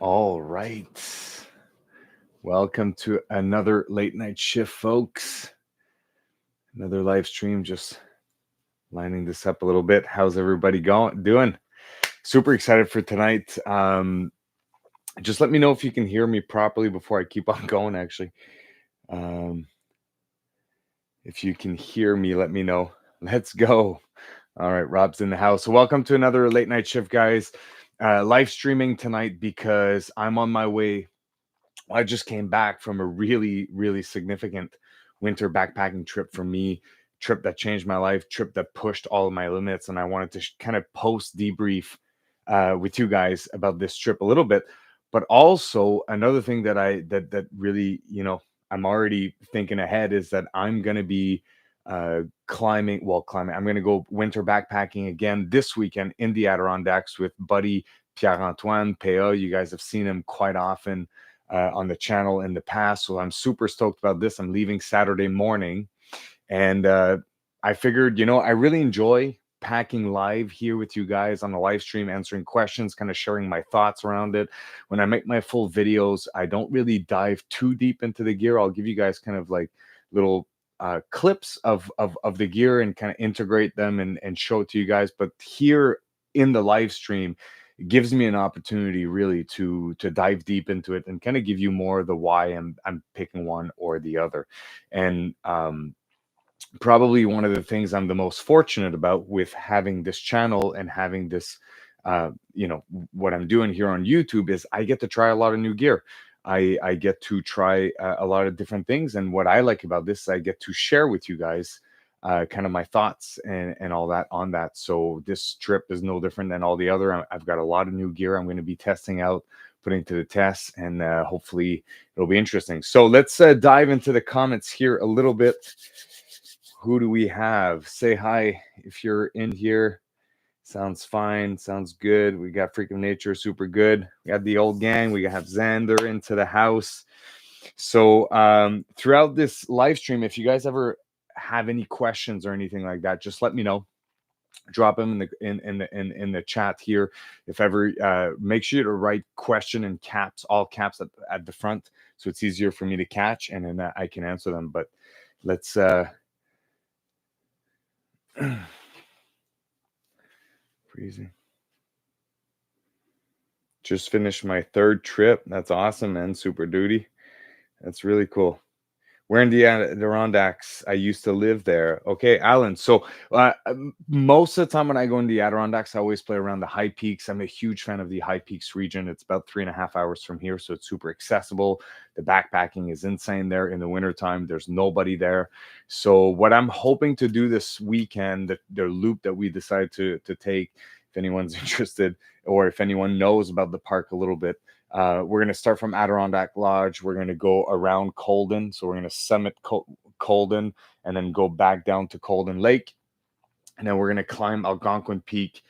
All right. Welcome to another late night shift, folks. Another live stream, just lining this up a little bit. How's everybody doing? Super excited for tonight. Just let me know if you can hear me properly before I keep on going, actually. Um, if you can hear me, let me know. Let's go. All right, Rob's in the house. So welcome to another late night shift, guys. Live streaming tonight because I'm on my way. I just came back from a really, really significant winter backpacking trip for me, trip that changed my life, trip that pushed all of my limits. And I wanted to kind of post debrief with you guys about this trip a little bit. But also another thing that really, I'm already thinking ahead is that I'm gonna be climbing. I'm gonna go winter backpacking again this weekend in the Adirondacks with buddy Pierre Antoine PA. You guys have seen him quite often on the channel in the past. So I'm super stoked about this. I'm leaving Saturday morning. And I figured, I really enjoy packing live here with you guys on the live stream, answering questions, kind of sharing my thoughts around it. When I make my full videos, I don't really dive too deep into the gear. I'll give you guys kind of like little clips of the gear and kind of integrate them and show it to you guys. But here in the live stream, it gives me an opportunity really to dive deep into it and kind of give you more of the why I'm picking one or the other. And probably one of the things I'm the most fortunate about with having this channel and having this, what I'm doing here on YouTube is I get to try a lot of new gear. I get to try a lot of different things. And what I like about this, I get to share with you guys kind of my thoughts and all that on that. So this trip is no different than all the other. I've got a lot of new gear I'm going to be testing out, putting to the test, and hopefully it'll be interesting. So let's dive into the comments here a little bit. Who do we have? Say hi if you're in here. Sounds fine. Sounds good. We got Freak of Nature, super good. We got the old gang. We have Xander into the house. So throughout this live stream, if you guys ever have any questions or anything like that, just let me know. Drop them in the chat here. If ever, make sure to write question in caps, all caps at the front, so it's easier for me to catch, and then I can answer them. But let's. Freezing. Just finished my third trip. That's awesome, man. Super duty. That's really cool. We're in the Adirondacks. I used to live there. Okay, Alan. So most of the time when I go in the Adirondacks, I always play around the high peaks. I'm a huge fan of the high peaks region. It's about 3.5 hours from here, so it's super accessible. The backpacking is insane there in the wintertime. There's nobody there. So what I'm hoping to do this weekend, the loop that we decided to take, if anyone's interested or if anyone knows about the park a little bit, we're going to start from Adirondack Lodge. We're going to go around Colden. So we're going to summit Colden and then go back down to Colden Lake. And then we're going to climb Algonquin Peak,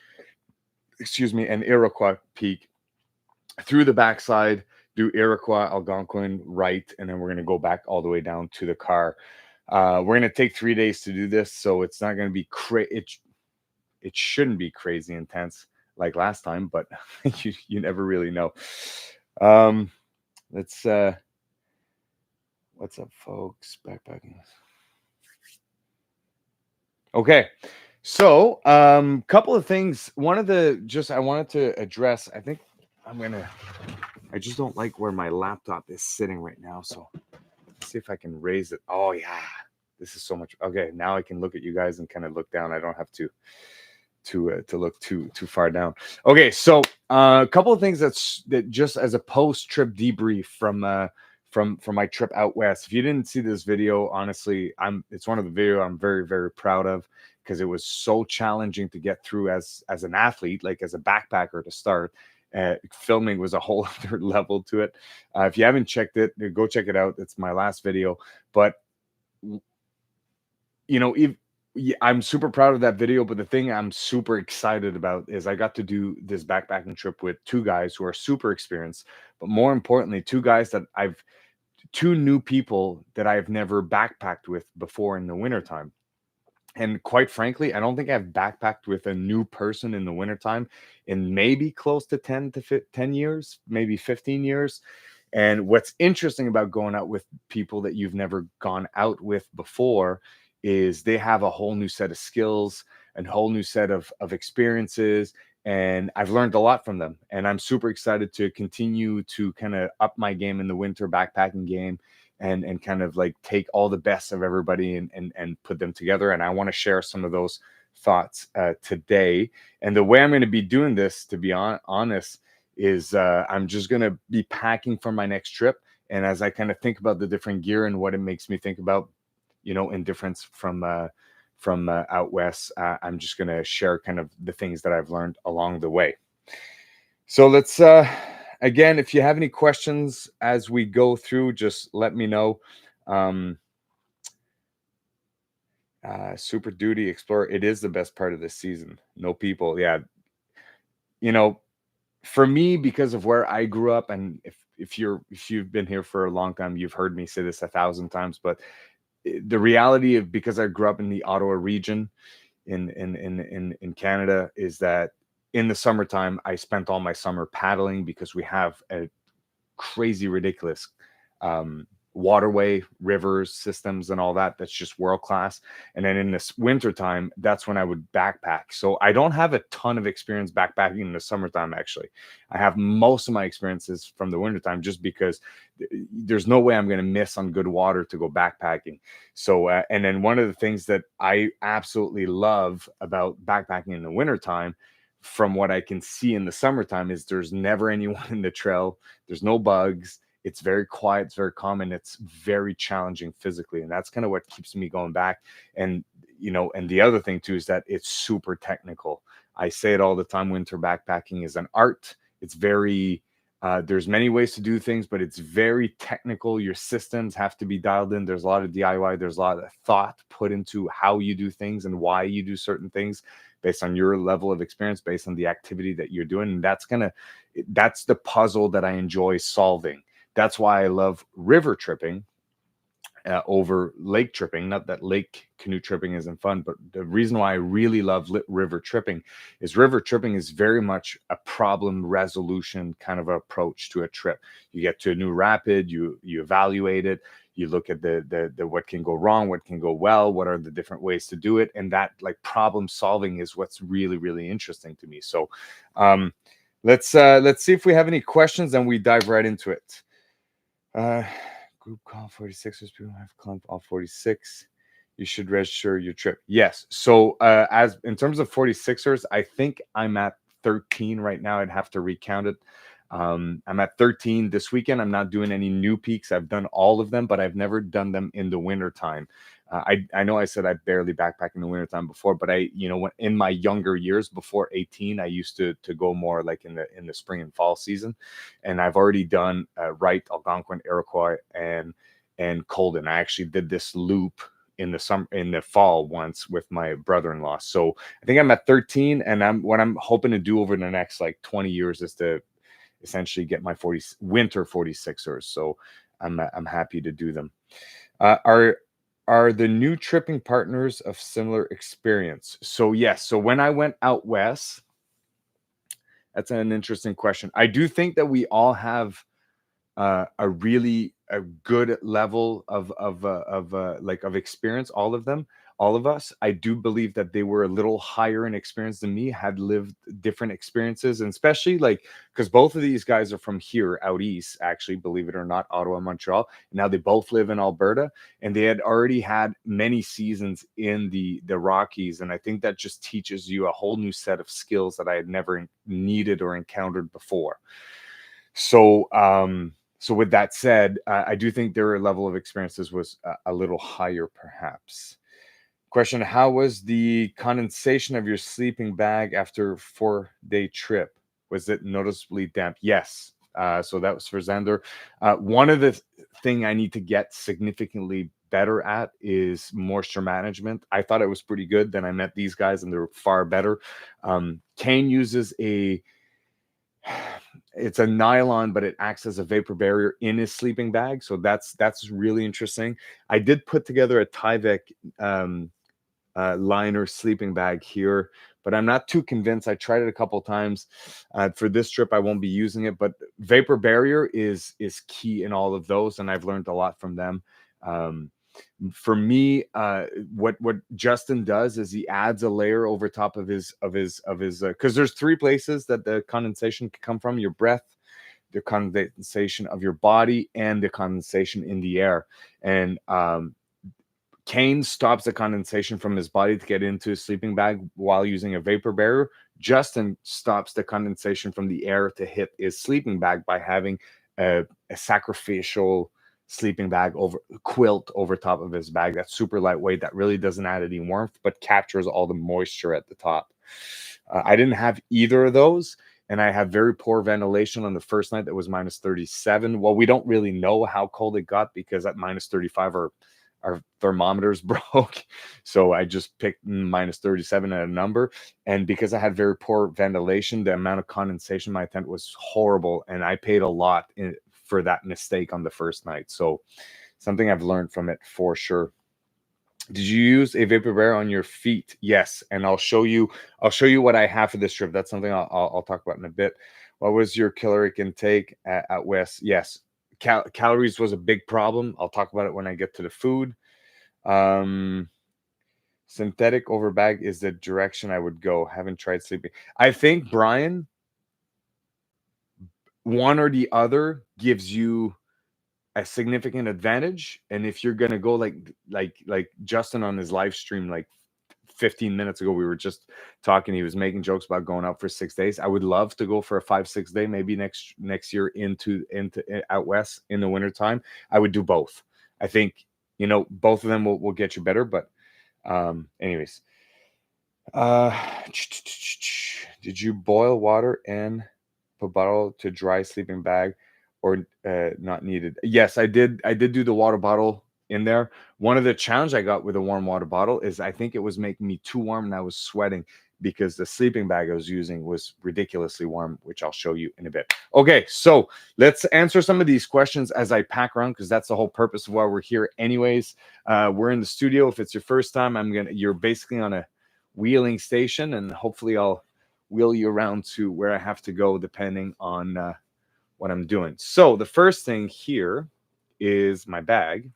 and Iroquois Peak through the backside, do Iroquois, Algonquin, right. And then we're going to go back all the way down to the car. We're going to take 3 days to do this. So it's not going to be it shouldn't be crazy intense like last time, but you never really know. Let's what's up, folks? Backpacking. Okay. So couple of things. One of the I wanted to address, I just don't like where my laptop is sitting right now. So let's see if I can raise it. Oh yeah. This is so much. Okay, now I can look at you guys and kind of look down. I don't have to look too far down. Okay, so a couple of things that just as a post trip debrief from my trip out west. If you didn't see this video, honestly, it's one of the video I'm very, very proud of because it was so challenging to get through as an athlete, like as a backpacker to start. Filming was a whole other level to it. If you haven't checked it, go check it out. It's my last video, but I'm super proud of that video, but the thing I'm super excited about is I got to do this backpacking trip with two guys who are super experienced, but more importantly, two new people that I've never backpacked with before in the wintertime. And quite frankly, I don't think I've backpacked with a new person in the wintertime in maybe close to 10 years, maybe 15 years. And what's interesting about going out with people that you've never gone out with before is they have a whole new set of skills, and whole new set of experiences. And I've learned a lot from them. And I'm super excited to continue to kind of up my game in the winter backpacking game, and kind of like take all the best of everybody, and put them together. And I want to share some of those thoughts today. And the way I'm going to be doing this, to be honest, is I'm just going to be packing for my next trip. And as I kind of think about the different gear and what it makes me think about, in difference from out west, I'm just going to share kind of the things that I've learned along the way. So let's again, if you have any questions as we go through, just let me know. Um, Super Duty Explorer, it is the best part of this season. No people, yeah. You know, for me, because of where I grew up, and if you've been here for a long time, you've heard me say this 1,000 times, but the reality of, because I grew up in the Ottawa region in Canada, is that in the summertime I spent all my summer paddling, because we have a crazy ridiculous waterway, rivers, systems, and all that, that's just world class. And then in this wintertime, that's when I would backpack. So I don't have a ton of experience backpacking in the summertime. Actually, I have most of my experiences from the wintertime, just because there's no way I'm going to miss on good water to go backpacking. So and then one of the things that I absolutely love about backpacking in the wintertime, from what I can see in the summertime, is there's never anyone in the trail. There's no bugs. It's very quiet, it's very calm, and it's very challenging physically. And that's kind of what keeps me going back. And, and the other thing too is that it's super technical. I say it all the time, winter backpacking is an art. It's very, there's many ways to do things, but it's very technical. Your systems have to be dialed in. There's a lot of DIY. There's a lot of thought put into how you do things and why you do certain things, based on your level of experience, based on the activity that you're doing. And that's the puzzle that I enjoy solving. That's why I love river tripping over lake tripping. Not that lake canoe tripping isn't fun, but the reason why I really love river tripping is very much a problem resolution kind of approach to a trip. You get to a new rapid, you evaluate it, you look at the what can go wrong, what can go well, what are the different ways to do it, and that like problem solving is what's really, really interesting to me. So let's see if we have any questions, and we dive right into it. Uh, Group call 46ers. People have clumped all 46. You should register your trip. Yes. So as in terms of 46ers, I think I'm at 13 right now. I'd have to recount it. I'm at 13 this weekend. I'm not doing any new peaks. I've done all of them, but I've never done them in the winter time. I know I said I barely backpack in the wintertime before, but when in my younger years before 18, I used to go more like in the spring and fall season. And I've already done Wright, Algonquin, Iroquois, and Colden. I actually did this loop in the fall once with my brother-in-law. So I think I'm at 13, and what I'm hoping to do over the next like 20 years is to essentially get my winter 46ers. So I'm happy to do them. Are the new tripping partners of similar experience? So yes. So when I went out west, that's an interesting question. I do think that we all have a good level of experience. All of us. I do believe that they were a little higher in experience than me, had lived different experiences, and especially like because both of these guys are from here out east, actually, believe it or not, Ottawa, Montreal. And now they both live in Alberta, and they had already had many seasons in the Rockies, and I think that just teaches you a whole new set of skills that I had never needed or encountered before. So with that said, I do think their level of experiences was a little higher, perhaps. Question: how was the condensation of your sleeping bag after 4-day trip? Was it noticeably damp? Yes. So that was for Xander. One of the thing I need to get significantly better at is moisture management. I thought it was pretty good. Then I met these guys, and they're far better. Kane uses it's a nylon, but it acts as a vapor barrier in his sleeping bag. So that's really interesting. I did put together a Tyvek liner sleeping bag here, but I'm not too convinced. I tried it a couple times. For this trip, I won't be using it, but vapor barrier is key in all of those, and I've learned a lot from them. Um, for me, what Justin does is he adds a layer over top of his because there's three places that the condensation can come from: your breath, the condensation of your body, and the condensation in the air. And Kane stops the condensation from his body to get into his sleeping bag while using a vapor barrier. Justin stops the condensation from the air to hit his sleeping bag by having a sacrificial sleeping bag over quilt over top of his bag. That's super lightweight. That really doesn't add any warmth, but captures all the moisture at the top. I didn't have either of those, and I had very poor ventilation on the first night. That was minus 37. Well, we don't really know how cold it got because at minus 35 our thermometers broke. So I just picked minus 37 at a number. And because I had very poor ventilation, the amount of condensation in my tent was horrible. And I paid a lot for that mistake on the first night. So something I've learned from it for sure. Did you use a vapor barrier on your feet? Yes. And I'll show you what I have for this trip. That's something I'll talk about in a bit. What was your caloric intake at West? Yes. Calories was a big problem. I'll talk about it when I get to the food. Synthetic over bag is the direction I would go. Haven't tried sleeping. I think, Brian, one or the other gives you a significant advantage. And if you're gonna go like Justin on his live stream, like 15 minutes ago, we were just talking. He was making jokes about going out for 6 days. I would love to go for a 5-6 day, maybe next year into out west in the wintertime. I would do both. I think both of them will get you better. But anyways, did you boil water and put bottle to dry sleeping bag, or not needed? Yes, I did do the water bottle in there. One of the challenge I got with a warm water bottle is I think it was making me too warm and I was sweating because the sleeping bag I was using was ridiculously warm, which I'll show you in a bit. Okay, so let's answer some of these questions as I pack around, because that's the whole purpose of why we're here anyways. We're in the studio. If it's your first time, you're basically on a wheeling station, and hopefully I'll wheel you around to where I have to go depending on what I'm doing. So the first thing here is my bag.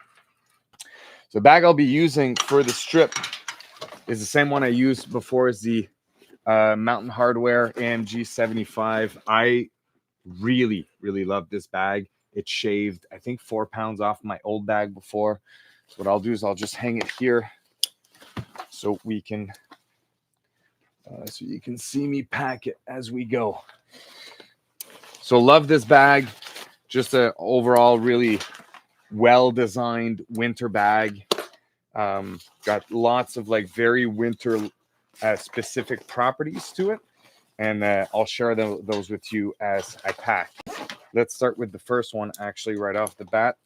The bag I'll be using for the strip is the same one I used before, as the Mountain Hardwear AMG 75. I really, really love this bag. It shaved, I think, 4 pounds off my old bag before. So what I'll do is I'll just hang it here so we can, so you can see me pack it as we go. So love this bag. Just a overall really well-designed winter bag. Got lots of very winter specific properties to it, and I'll share those with you as I pack. Let's start with the first one, actually, right off the bat.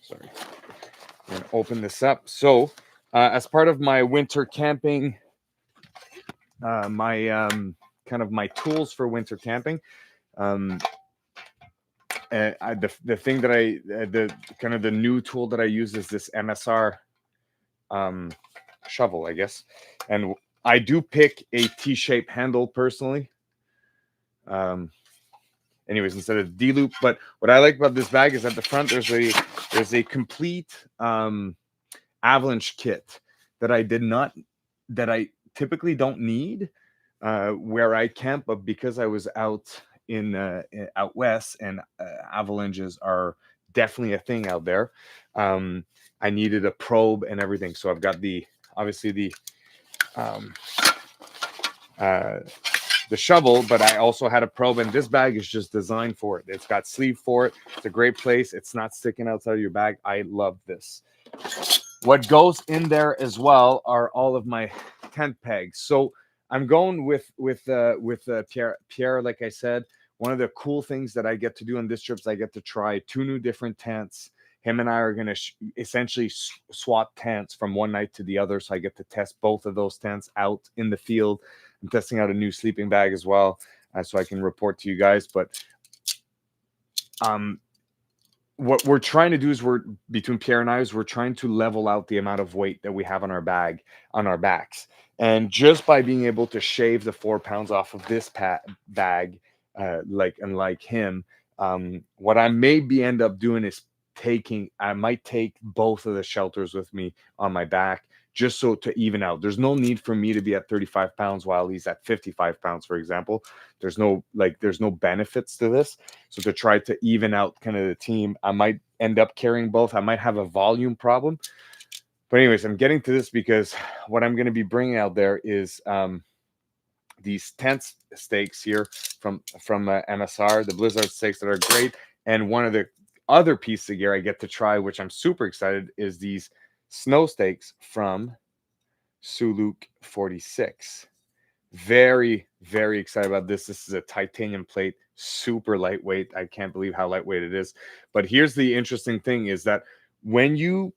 Sorry, I'm gonna open this up. So as part of my winter camping, my kind of my tools for winter camping, the thing that the new tool that I use is this MSR shovel, I guess. And I do pick a T-shaped handle personally. Anyways, instead of D-loop. But what I like about this bag is at the front there's a complete avalanche kit that I typically don't need where I camp, but because I was out out west, and avalanches are definitely a thing out there, I needed a probe and everything. So I've got the shovel, but I also had a probe, and this bag is just designed for it. It's got sleeve for it. It's a great place. It's not sticking outside of your bag. I love this. What goes in there as well are all of my tent pegs. So I'm going with Pierre. Like I said, one of the cool things that I get to do on this trip is I get to try 2 new different tents. Him and I are going to essentially swap tents from one night to the other. So I get to test both of those tents out in the field. I'm testing out a new sleeping bag as well, so I can report to you guys. But what we're trying to do is we're between Pierre and I is we're trying to level out the amount of weight that we have on our on our backs. And just by being able to shave the 4 pounds off of this bag, like unlike him, what I maybe end up doing is I might take both of the shelters with me on my back just so to even out. There's no need for me to be at 35 pounds while he's at 55 pounds, for example. There's no benefits to this. So to try to even out kind of the team, I might end up carrying both. I might have a volume problem. But anyways, I'm getting to this because what I'm going to be bringing out there is these tent stakes here from MSR, the Blizzard stakes that are great. And one of the other pieces of gear I get to try, which I'm super excited, is these snow stakes from Suluk 46. Very, very excited about this. This is a titanium plate, super lightweight. I can't believe how lightweight it is. But here's the interesting thing is that when you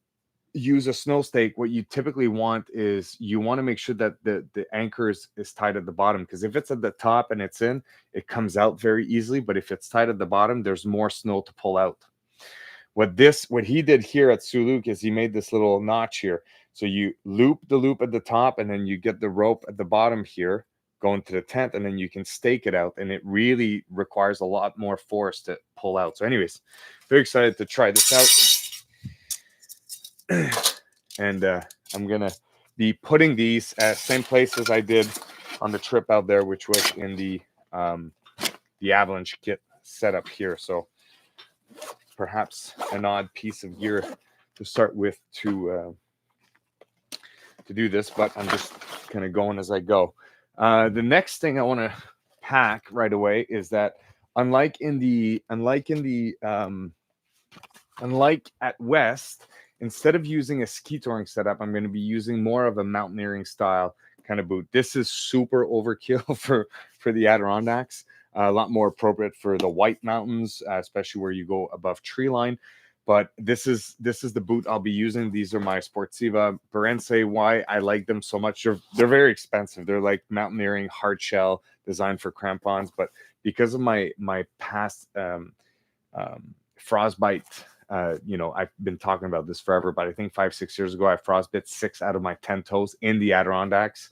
use a snow stake, what you typically want is you want to make sure that the anchor is tied at the bottom, because if it's at the top and it's in, it comes out very easily. But if it's tied at the bottom, there's more snow to pull out. What he did here at Suluk is he made this little notch here. So you loop the loop at the top, and then you get the rope at the bottom here going to the tent, and then you can stake it out. And it really requires a lot more force to pull out. So anyways, very excited to try this out. And I'm going to be putting these at same place as I did on the trip out there, which was in the avalanche kit setup here. So perhaps an odd piece of gear to start with to do this, but I'm just kind of going as I go. The next thing I want to pack right away is that unlike at West, instead of using a ski touring setup, I'm going to be using more of a mountaineering style kind of boot. This is super overkill for the Adirondacks. A lot more appropriate for the White Mountains, especially where you go above tree line. But this is the boot I'll be using. These are my Sportiva Perense. Why I like them so much? They're very expensive. They're like mountaineering hard shell designed for crampons. But because of my past frostbite, I've been talking about this forever. But I think 5-6 years ago, I frostbit 6 out of my 10 toes in the Adirondacks.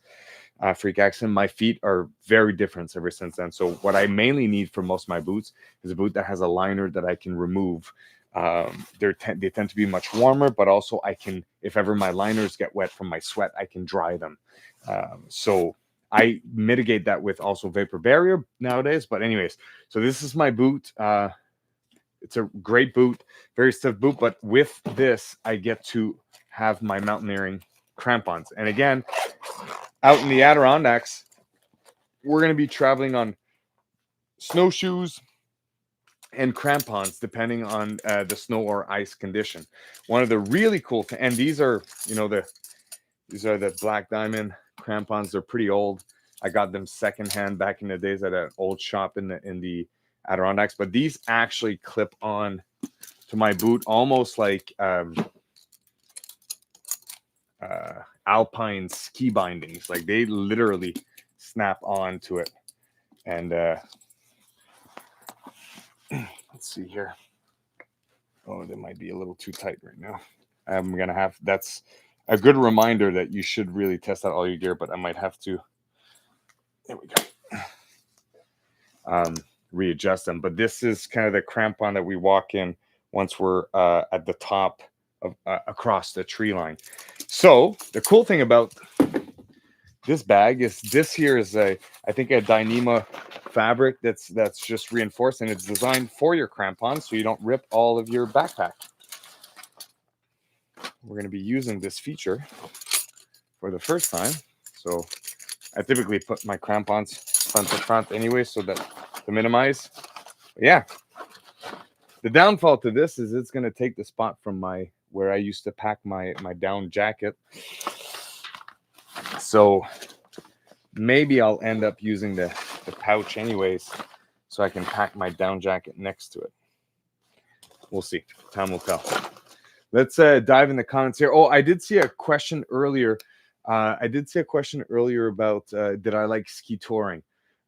Freak accident. My feet are very different ever since then. So what I mainly need for most of my boots is a boot that has a liner that I can remove. They tend to be much warmer, but also I can, if ever my liners get wet from my sweat, I can dry them. So I mitigate that with also vapor barrier nowadays. But anyways, so this is my boot. It's a great boot, very stiff boot. But with this, I get to have my mountaineering crampons. And again, out in the Adirondacks, we're going to be traveling on snowshoes and crampons, depending on the snow or ice condition. One of the really cool things, and these are the Black Diamond crampons. They're pretty old. I got them secondhand back in the days at an old shop in the Adirondacks. But these actually clip on to my boot, almost like alpine ski bindings. Like they literally snap on to it. And let's see here. Oh, they might be a little too tight right now. That's a good reminder that you should really test out all your gear, but I might have to, there we go, readjust them. But this is kind of the crampon that we walk in once we're at the top of across the tree line. So the cool thing about this bag is this here is I think a Dyneema fabric that's just reinforced, and it's designed for your crampons so you don't rip all of your backpack. We're going to be using this feature for the first time. So I typically put my crampons front to front anyway, so that to minimize. But yeah. The downfall to this is it's going to take the spot from where I used to pack my down jacket. So maybe I'll end up using the pouch anyways, so I can pack my down jacket next to it. We'll see. Time will tell. Let's dive in the comments here. Oh, I did see a question earlier. About did I like ski touring?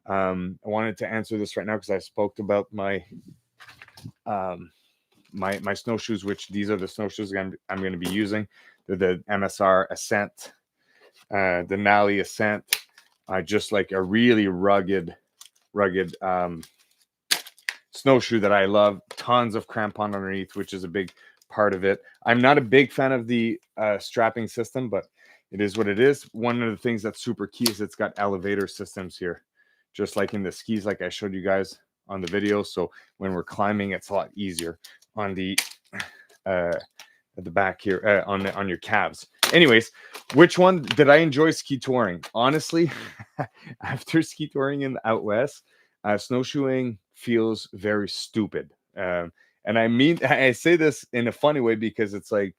I wanted to answer this right now because I spoke about my my snowshoes, which these are the snowshoes I'm going to be using. They're the MSR Ascent, the Nally Ascent, just like a really rugged snowshoe that I love. Tons of crampon underneath, which is a big part of it. I'm not a big fan of the strapping system, but it is what it is. One of the things that's super key is it's got elevator systems here, just like in the skis, like I showed you guys on the video. So when we're climbing, it's a lot easier on the at the back here on your calves. Anyways, which one did I enjoy ski touring? Honestly, after ski touring in the out west, snowshoeing feels very stupid. And I mean, I say this in a funny way because it's like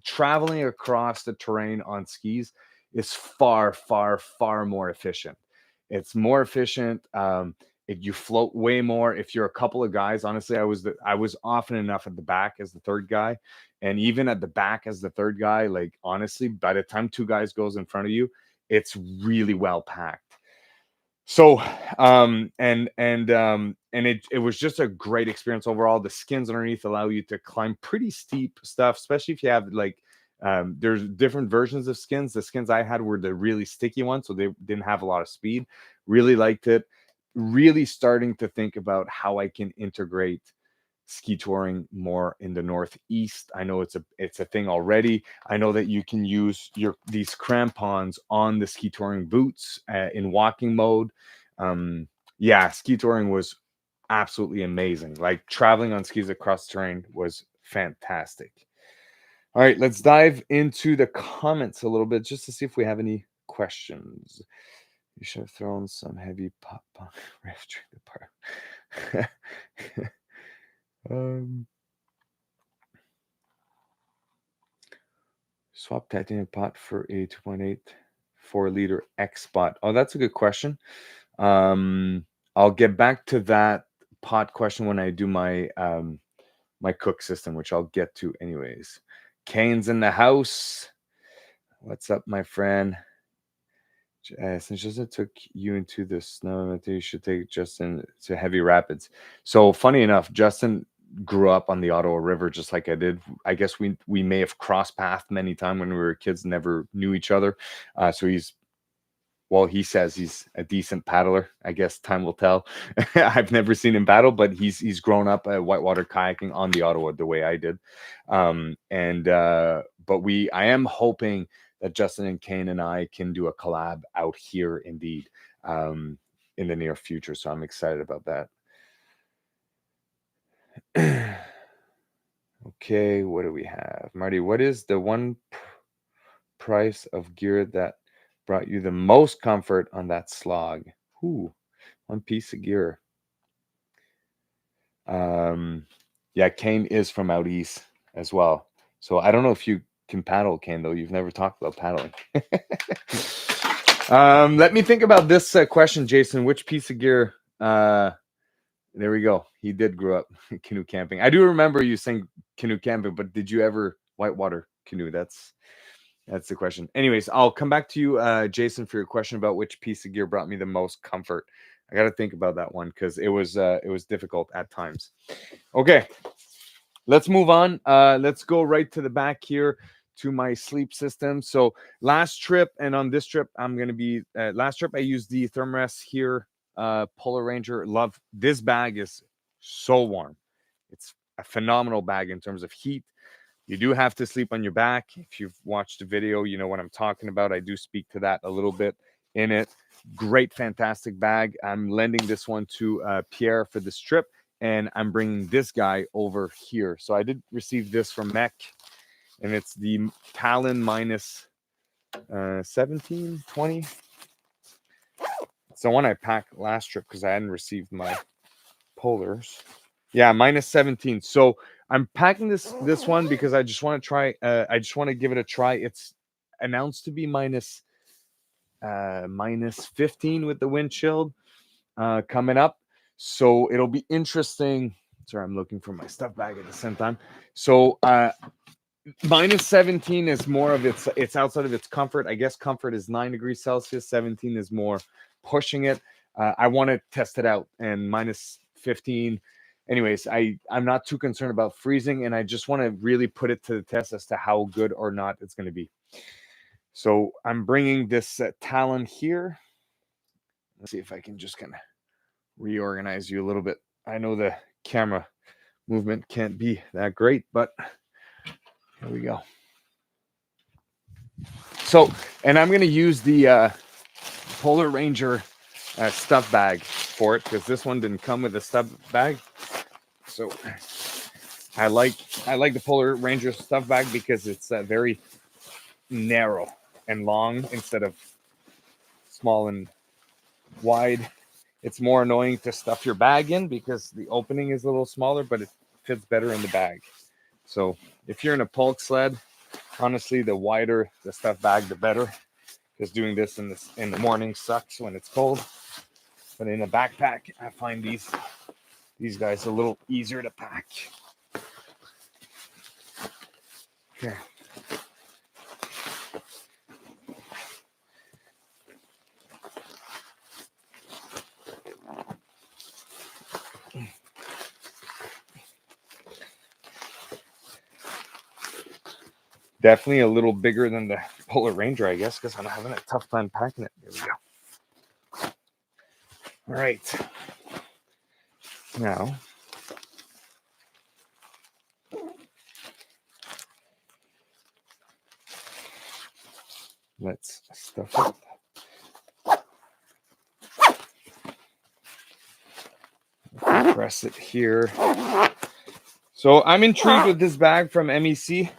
traveling across the terrain on skis is far, far, far more efficient. It's more efficient. You float way more. If you're a couple of guys, honestly, I was often enough at the back as the third guy, and even at the back as the third guy, like honestly, by the time two guys goes in front of you, it's really well packed. So it was just a great experience overall. The skins underneath allow you to climb pretty steep stuff, especially if you have like there's different versions of skins. The skins I had were the really sticky ones, so they didn't have a lot of speed. Really liked it. Really starting to think about how I can integrate ski touring more in the Northeast. I know it's a thing already. I know that you can use these crampons on the ski touring boots in walking mode. Yeah, ski touring was absolutely amazing. Like traveling on skis across terrain was fantastic. All right, let's dive into the comments a little bit just to see if we have any questions. You should have thrown some heavy pop punk riff during the part. Swap titanium pot for a 2.8 4-liter X pot. Oh, that's a good question. I'll get back to that pot question when I do my my cook system, which I'll get to anyways. Kane's in the house. What's up, my friend? Since Justin took you into the snow, I think you should take Justin to Heavy Rapids. So funny enough, Justin grew up on the Ottawa River just like I did. I guess we may have crossed paths many times when we were kids, never knew each other. So he says he's a decent paddler. I guess time will tell. I've never seen him paddle, but he's grown up whitewater kayaking on the Ottawa the way I did. But I am hoping that Justin and Kane and I can do a collab out here indeed in the near future. So I'm excited about that. Okay, what do we have? Marty, what is the one price of gear that brought you the most comfort on that slog? Ooh, one piece of gear. Yeah, Kane is from out east as well. So I don't know if you can paddle, Kane, though. You've never talked about paddling. Let me think about this question, Jason. Which piece of gear? There we go. He did grow up canoe camping. I do remember you saying canoe camping, but did you ever whitewater canoe? That's the question. Anyways, I'll come back to you, Jason, for your question about which piece of gear brought me the most comfort. I got to think about that one because it was difficult at times. Okay, let's move on. Let's go right to the back here to my sleep system. So last trip and on this trip, I'm going to be last trip. I used the Thermarest here, Polar Ranger. Love this bag. Is so warm. It's a phenomenal bag in terms of heat. You do have to sleep on your back. If you've watched the video, you know what I'm talking about. I do speak to that a little bit in it. Great, fantastic bag. I'm lending this one to Pierre for this trip, and I'm bringing this guy over here. So I did receive this from Mech, and it's the Talon minus 17, 20. It's the one I packed last trip because I hadn't received my polars. Yeah, minus 17. So I'm packing this one because I just want to try. I just want to give it a try. It's announced to be minus 15 with the wind chill coming up. So it'll be interesting. Sorry, I'm looking for my stuff bag at the same time. So minus 17 is more of it's outside of its comfort. I guess comfort is 9 degrees Celsius. 17 is more pushing it. I want to test it out, and minus 15 anyways, I'm not too concerned about freezing, and I just want to really put it to the test as to how good or not it's going to be. So I'm bringing this Talon here. Let's see if I can just kind of reorganize you a little bit. I know the camera movement can't be that great, but here we go. So, and I'm going to use the Polar Ranger stuff bag for it, because this one didn't come with a stuff bag. So I like the Polar Ranger stuff bag because it's very narrow and long instead of small and wide. It's more annoying to stuff your bag in because the opening is a little smaller, but it fits better in the bag. So if you're in a bulk sled, honestly, the wider the stuff bag, the better. Because doing this in the morning sucks when it's cold. But in a backpack, I find these guys a little easier to pack. Okay. Definitely a little bigger than the Polar Ranger, I guess, because I'm having a tough time packing it. Here we go. All right. Now, let's stuff it. Press it here. So I'm intrigued with this bag from MEC.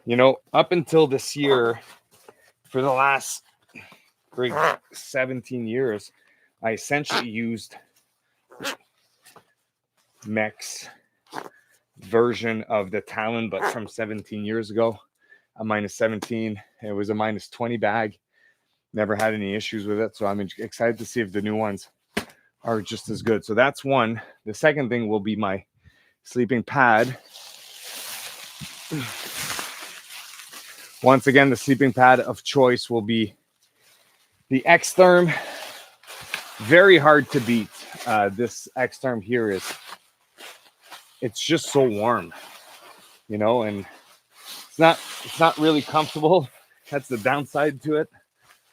You know, up until this year, for the last 17 years, I essentially used Mech's version of the Talon, but from 17 years ago, a minus 17. It was a minus 20 bag. Never had any issues with it. So I'm excited to see if the new ones are just as good. So that's one. The second thing will be my sleeping pad. Once again, the sleeping pad of choice will be the X-Therm. Very hard to beat. This X-Therm here it's just so warm, you know, and it's not really comfortable. That's the downside to it.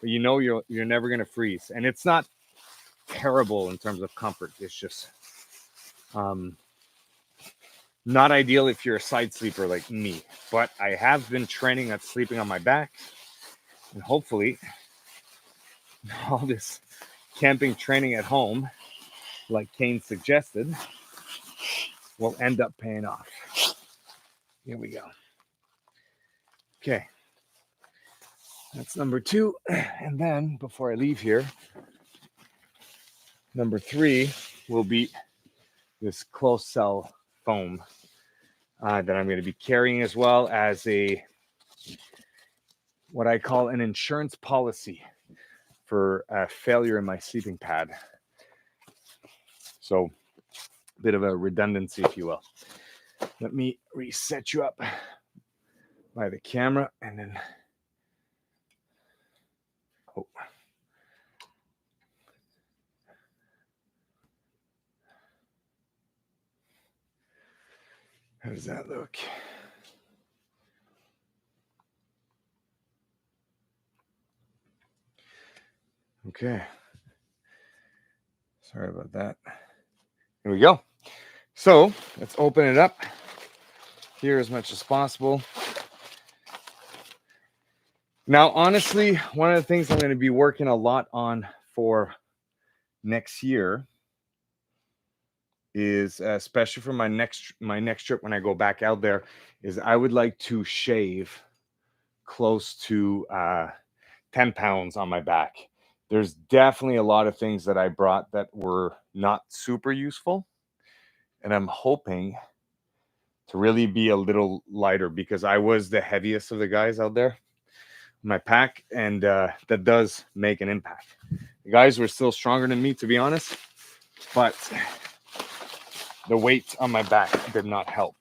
But you know you're never gonna freeze, and it's not terrible in terms of comfort. It's just not ideal if you're a side sleeper like me. But I have been training at sleeping on my back, and hopefully all this camping training at home, like Kane suggested, will end up paying off. Here we go. Okay. That's number 2. And then before I leave here, number 3 will be this closed cell foam that I'm going to be carrying, as well as what I call an insurance policy for failure in my sleeping pad. So a bit of a redundancy, if you will. Let me reset you up by the camera, and then how does that look? Okay. Sorry about that. Here we go. So let's open it up here as much as possible. Now, honestly, one of the things I'm going to be working a lot on for next year is, especially for my next trip when I go back out there, is I would like to shave close to 10 pounds on my back. There's definitely a lot of things that I brought that were not super useful, and I'm hoping to really be a little lighter, because I was the heaviest of the guys out there in my pack, and that does make an impact. The guys were still stronger than me, to be honest, but the weight on my back did not help.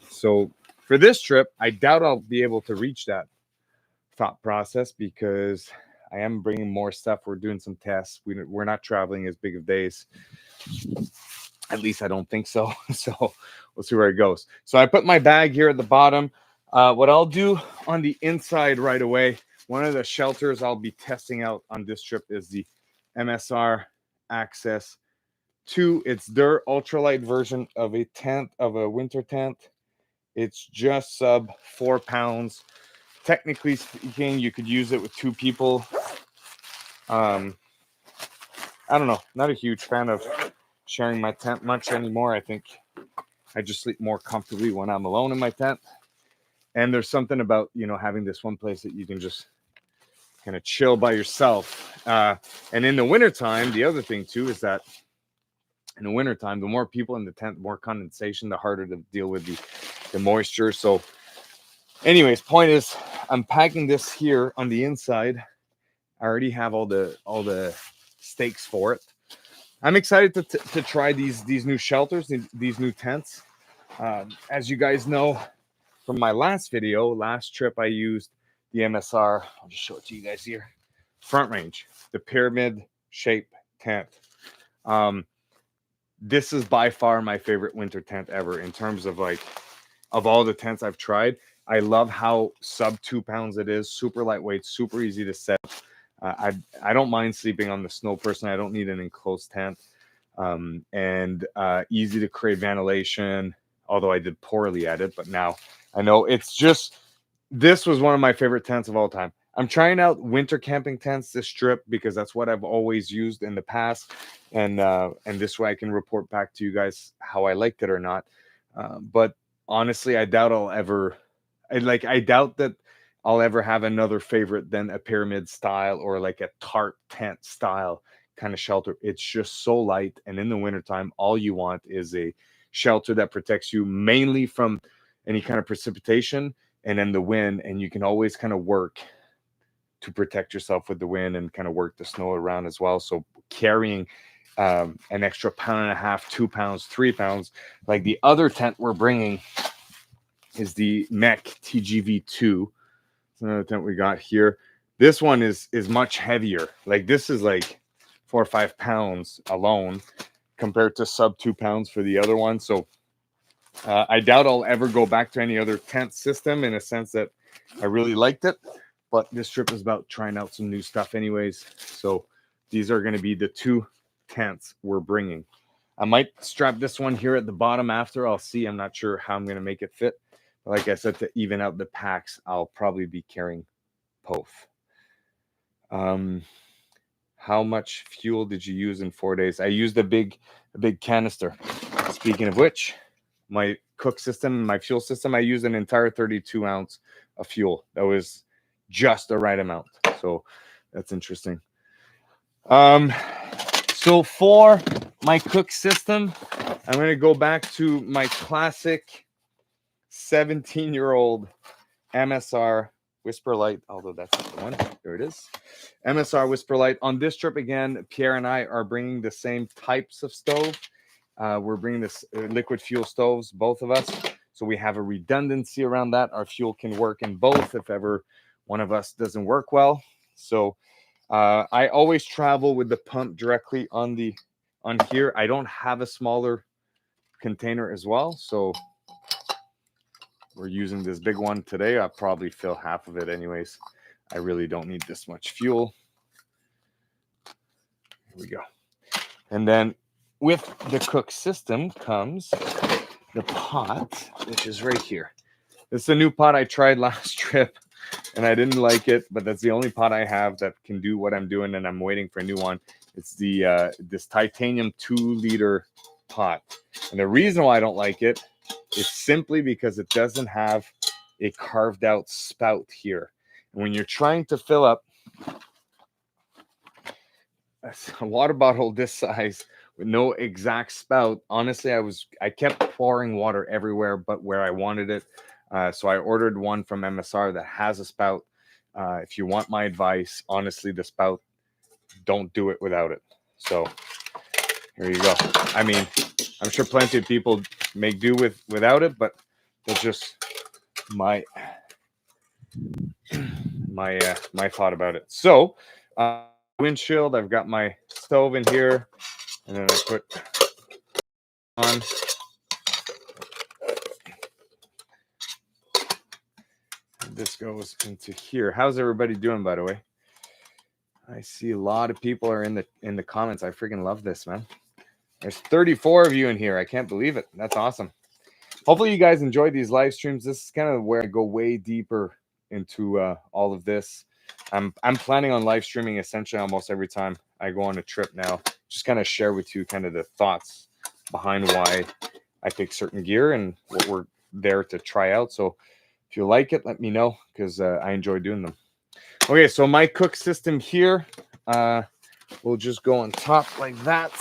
So for this trip, I doubt I'll be able to reach that thought process, because I am bringing more stuff. We're doing some tests. We're not traveling as big of days. At least I don't think so. So we'll see where it goes. So I put my bag here at the bottom. What I'll do on the inside right away, one of the shelters I'll be testing out on this trip is the MSR Access 2. It's their ultralight version of a tent, of a winter tent. It's just sub 4 pounds. Technically speaking, you could use it with 2 people. I don't know. Not a huge fan of sharing my tent much anymore. I think I just sleep more comfortably when I'm alone in my tent. And there's something about, having this one place that you can just kind of chill by yourself. And in the wintertime, the other thing too is that in the wintertime, the more people in the tent, the more condensation, the harder to deal with the moisture. So anyways, point is, I'm packing this here on the inside. I already have all the stakes for it. I'm excited to try these new shelters, these new tents. As you guys know from my last trip, I used the MSR. I'll just show it to you guys here. Front range, the pyramid shape tent. This is by far my favorite winter tent ever in terms of of all the tents I've tried. I love how sub 2 pounds it is, super lightweight, super easy to set. I don't mind sleeping on the snow personally. I don't need an enclosed tent. And easy to create ventilation, although I did poorly at it, but now I know this was one of my favorite tents of all time. I'm trying out winter camping tents this trip because that's what I've always used in the past. And this way I can report back to you guys how I liked it or not. But honestly, I doubt I doubt that I'll ever have another favorite than a pyramid style or like a tarp tent style kind of shelter. It's just so light. And in the wintertime, all you want is a shelter that protects you mainly from any kind of precipitation and then the wind. And you can always kind of work to protect yourself with the wind and kind of work the snow around as well. So carrying an extra 1.5 pounds, 2 pounds, 3 pounds, like the other tent we're bringing is the Mech TGV2. It's another tent we got here. This one is much heavier. Like this is like 4 or 5 pounds alone compared to sub 2 pounds for the other one. So I doubt I'll ever go back to any other tent system in a sense that I really liked it. But this trip is about trying out some new stuff anyways. So these are going to be the 2 tents we're bringing. I might strap this one here at the bottom after. I'll see. I'm not sure how I'm going to make it fit. But like I said, to even out the packs, I'll probably be carrying both. How much fuel did you use in 4 days? I used a big canister. Speaking of which, my cook system, my fuel system, I used an entire 32 ounce of fuel. That was just the right amount. So that's interesting. So for my cook system, I'm going to go back to my classic 17-year-old MSR Whisper Light, although that's not the one. There it is. MSR Whisper Light. On this trip, again, Pierre and I are bringing the same types of stove. We're bringing this liquid fuel stoves, both of us. So we have a redundancy around that. Our fuel can work in both if ever one of us doesn't work well. So I always travel with the pump directly on here. I don't have a smaller container as well. So we're using this big one today. I'll probably fill half of it anyways. I really don't need this much fuel. Here we go. And then with the cook system comes the pot, which is right here. It's a new pot I tried last trip and I didn't like it, but that's the only pot I have that can do what I'm doing, and I'm waiting for a new one. It's the this titanium 2-liter pot. And the reason why I don't like it is simply because it doesn't have a carved out spout here. And when you're trying to fill up a water bottle this size with no exact spout, honestly, I kept pouring water everywhere but where I wanted it. So I ordered one from MSR that has a spout. If you want my advice, honestly, the spout, don't do it without it. So here you go. I mean, I'm sure plenty of people make do without it, but that's just my thought about it. So Windshield. I've got my stove in here, and then I put on. This goes into here. How's everybody doing, by the way? I see a lot of people are in the comments. I freaking love this, man. There's 34 of you in here. I can't believe it. That's awesome. Hopefully you guys enjoyed these live streams. This is kind of where I go way deeper into all of this. I'm planning on live streaming essentially almost every time I go on a trip now. Just kind of share with you kind of the thoughts behind why I pick certain gear and what we're there to try out. So if you like it, let me know, because I enjoy doing them. Okay, so my cook system here, we'll just go on top like that.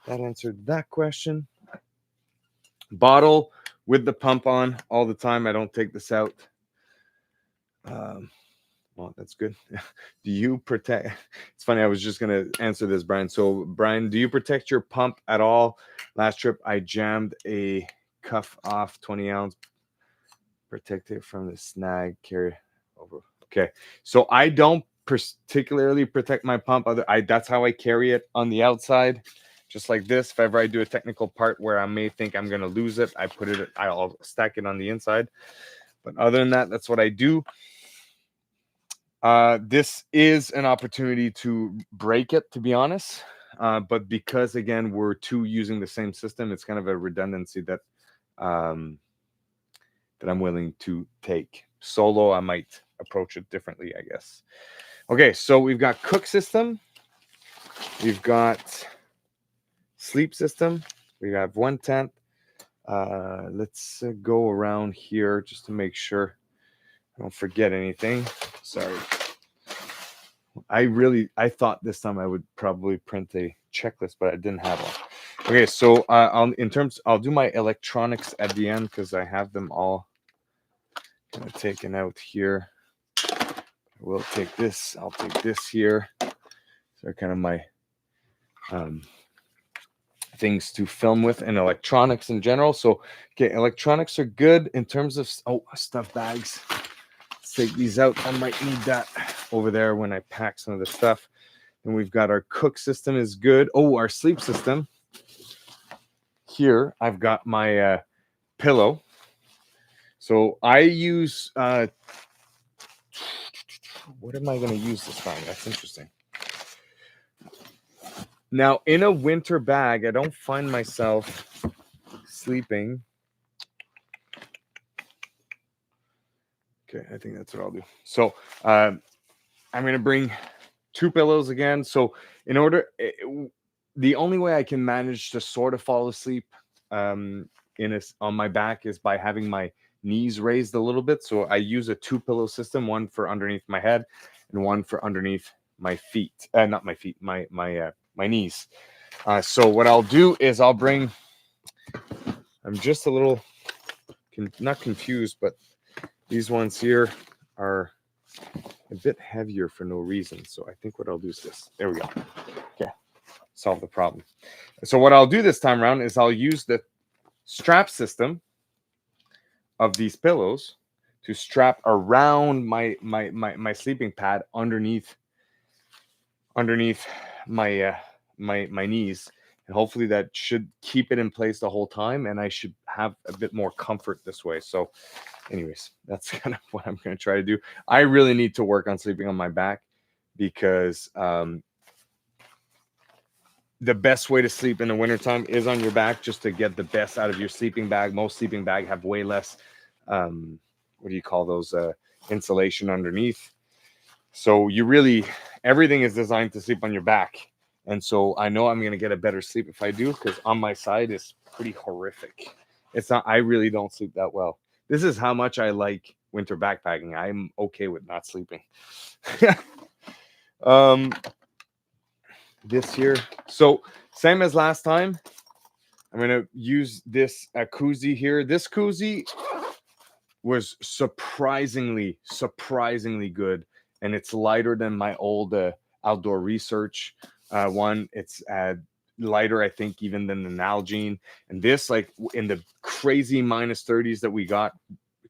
That answered that question. Bottle with the pump on all the time. I don't take this out. Well, that's good. Do you protect? It's funny. I was just going to answer this, Brian. So, Brian, do you protect your pump at all? Last trip, I jammed a cuff off 20 ounce. Protect it from the snag. Carry over. Okay. So I don't particularly protect my pump. That's how I carry it on the outside. Just like this. If ever I do a technical part where I may think I'm going to lose it, I'll stack it on the inside. But other than that, that's what I do. This is an opportunity to break it, to be honest. But because, again, we're two using the same system, it's kind of a redundancy that I'm willing to take. Solo, I might approach it differently, I guess. Okay, so we've got cook system. We've got sleep system. We have 1/10. Let's go around here just to make sure I don't forget anything. Sorry. I thought this time I would probably print a checklist, but I didn't have one. Okay, so I'll do my electronics at the end because I have them all kind of taken out here. We'll take this. I'll take this here. So kind of my things to film with, and electronics in general. So, okay, electronics are good in terms of stuff bags. Let's take these out. I might need that over there when I pack some of the stuff. And we've got our cook system is good. Oh, our sleep system. Here, I've got my pillow. So I use, what am I going to use this time? That's interesting. Now, in a winter bag, I don't find myself sleeping. Okay, I think that's what I'll do. So I'm going to bring 2 pillows again. So the only way I can manage to sort of fall asleep on my back is by having my knees raised a little bit. So I use a 2 pillow system, one for underneath my head and one for underneath my feet. Not my feet, my knees. So what I'll do is I'm just a little not confused, but these ones here are a bit heavier for no reason. So I think what I'll do is this. There we go. Okay, solve the problem. So what I'll do this time around is I'll use the strap system of these pillows to strap around my sleeping pad underneath my knees, and hopefully that should keep it in place the whole time, and I should have a bit more comfort this way. So anyways, that's kind of what I'm going to try to do. I really need to work on sleeping on my back, because the best way to sleep in the wintertime is on your back, just to get the best out of your sleeping bag. Most sleeping bag have way less what do you call those, insulation underneath. So everything is designed to sleep on your back. And so I know I'm going to get a better sleep if I do, because on my side is pretty horrific. I really don't sleep that well. This is how much I like winter backpacking. I'm okay with not sleeping. This here. So same as last time, I'm going to use this Koozie here. This Koozie was surprisingly good. And it's lighter than my old outdoor research one. It's lighter, I think, even than the Nalgene. And this, like in the crazy -30s that we got,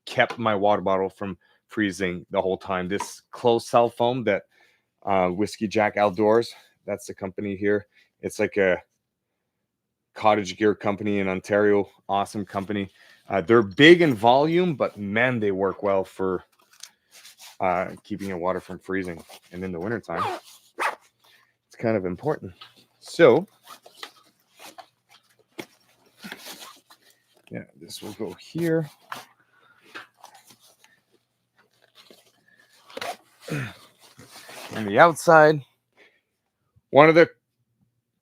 kept my water bottle from freezing the whole time. This closed cell foam that Whiskey Jack Outdoors. That's the company here. It's like a cottage gear company in Ontario. Awesome company. They're big in volume, but man, they work well for keeping your water from freezing. And in the wintertime, it's kind of important. So, yeah, this will go here. On the outside, one of the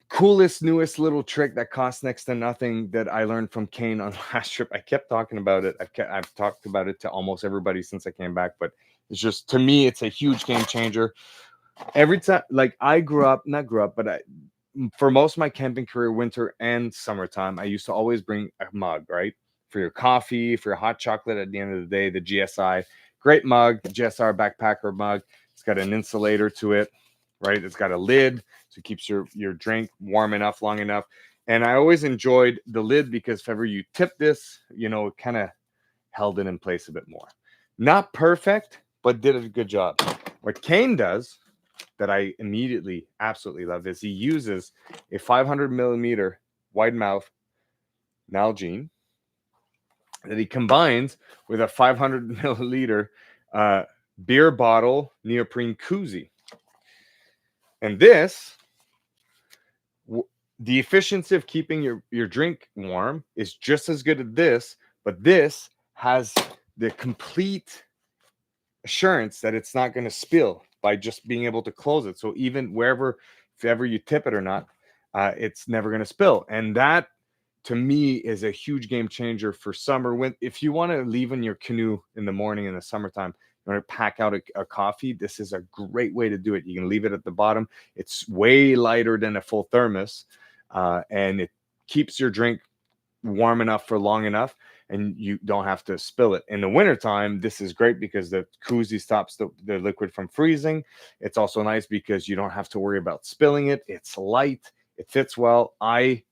coolest, newest little trick that costs next to nothing that I learned from Kane on last trip. I kept talking about it. I've talked about it to almost everybody since I came back, but it's just, to me, it's a huge game changer. Every time, like but for most of my camping career, winter and summertime, I used to always bring a mug, right? For your coffee, for your hot chocolate at the end of the day, the GSI, great mug, the GSR backpacker mug. It's got an insulator to it, right? It's got a lid, so it keeps your drink warm enough, long enough. And I always enjoyed the lid because if ever you tip this, it kind of held it in place a bit more. Not perfect, but did a good job. What Kane does that I immediately absolutely love is he uses a 500 millimeter wide mouth Nalgene that he combines with a 500 milliliter beer bottle neoprene Koozie. And this, the efficiency of keeping your drink warm is just as good as this, but this has the complete assurance that it's not going to spill by just being able to close it. So even if ever you tip it or not, it's never going to spill. And that, to me, is a huge game changer for summer. If you want to leave in your canoe in the morning in the summertime, you want to pack out a coffee, this is a great way to do it. You can leave it at the bottom. It's way lighter than a full thermos, and it keeps your drink warm enough for long enough, and you don't have to spill it. In the wintertime, this is great because the Koozie stops the liquid from freezing. It's also nice because you don't have to worry about spilling it. It's light. It fits well. I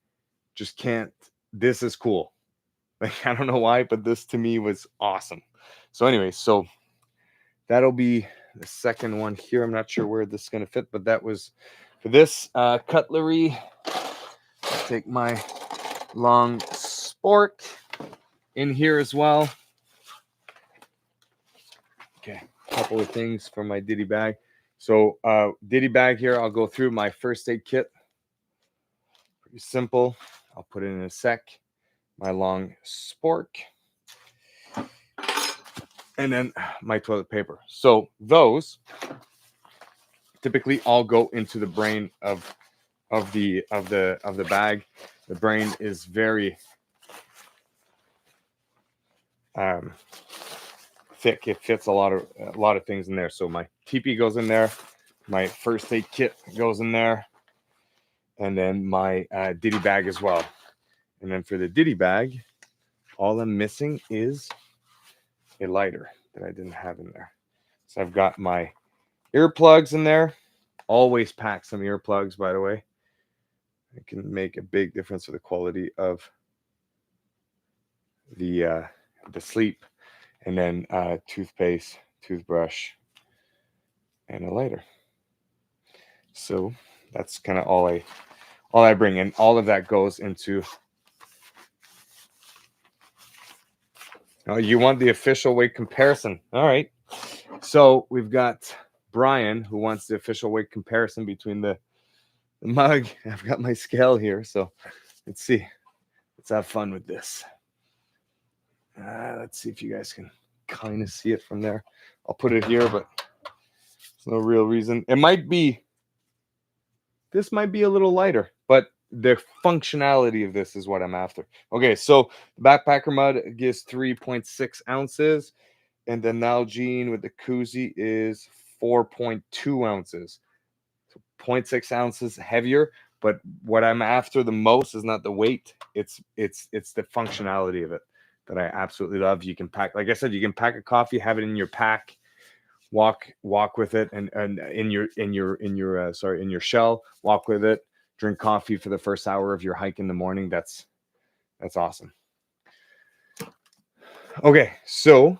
just can't. This is cool. Like, I don't know why, but this to me was awesome. So anyway, so that'll be the second one here. I'm not sure where this is going to fit, but that was for this cutlery. I'll take my long spork in here as well. Okay, a couple of things from my Diddy bag. So Diddy bag here, I'll go through my first aid kit. Pretty simple. I'll put it in a sec. My long spork. And then my toilet paper. So those typically all go into the brain of the bag. The brain is very thick. It fits a lot of things in there. So my teepee goes in there, my first aid kit goes in there, and then my Diddy bag as well. And then for the Diddy bag, all I'm missing is a lighter that I didn't have in there. So I've got my earplugs in there. Always pack some earplugs, by the way. It can make a big difference to the quality of the sleep. And then toothpaste, toothbrush, and a lighter. So that's kind of all I bring, and all of that goes into. Oh, you want the official weight comparison? All right. So we've got Brian who wants the official weight comparison between the mug. I've got my scale here, so let's see. Let's have fun with this. Let's see if you guys can kind of see it from there. I'll put it here, but there's no real reason. This might be a little lighter, but the functionality of this is what I'm after. Okay, so the backpacker mud gives 3.6 ounces, and the Nalgene with the Koozie is 4.2 ounces. So 0.6 ounces heavier, but what I'm after the most is not the weight. It's the functionality of it that I absolutely love. You can pack, like I said, you can pack a coffee, have it in your pack, walk with it, and in your shell, walk with it, drink coffee for the first hour of your hike in the morning. That's awesome. Okay, so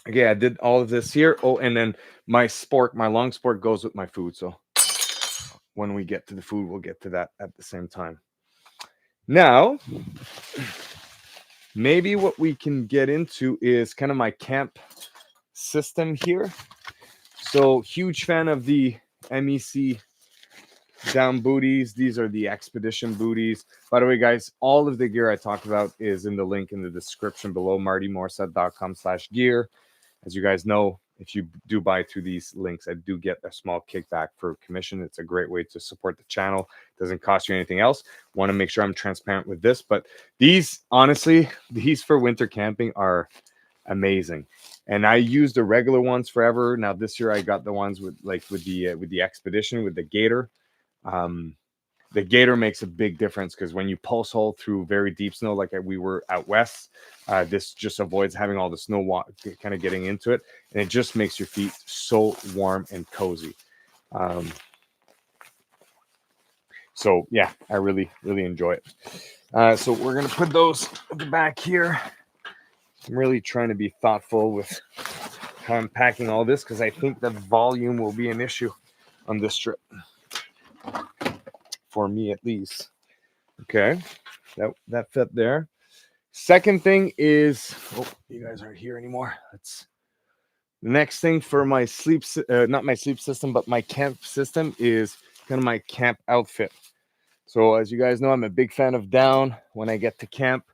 again, I did all of this here. Oh, and then my long sport goes with my food. So when we get to the food, we'll get to that at the same time. Now, maybe what we can get into is kind of my camp system here. So huge fan of the MEC down booties. These are the expedition booties. By the way, guys, all of the gear I talk about is in the link in the description below, martymorissette.com/gear. As you guys know, if you do buy through these links, I do get a small kickback for commission. It's a great way to support the channel. It doesn't cost you anything else. Want to make sure I'm transparent with this, but these, honestly, these for winter camping are amazing. And I used the regular ones forever. Now this year I got the ones with the expedition with the gator. The gator makes a big difference because when you pulse hole through very deep snow, like we were out west, this just avoids having all the snow kind of getting into it, and it just makes your feet so warm and cozy. So yeah, I really enjoy it. So we're gonna put those at the back here. I'm really trying to be thoughtful with how I'm packing all this because I think the volume will be an issue on this trip. For me at least. Okay, that fit there. Second thing is, oh, you guys aren't here anymore. That's the next thing for my sleep, not my sleep system, but my camp system is kind of my camp outfit. So as you guys know, I'm a big fan of down. When I get to camp,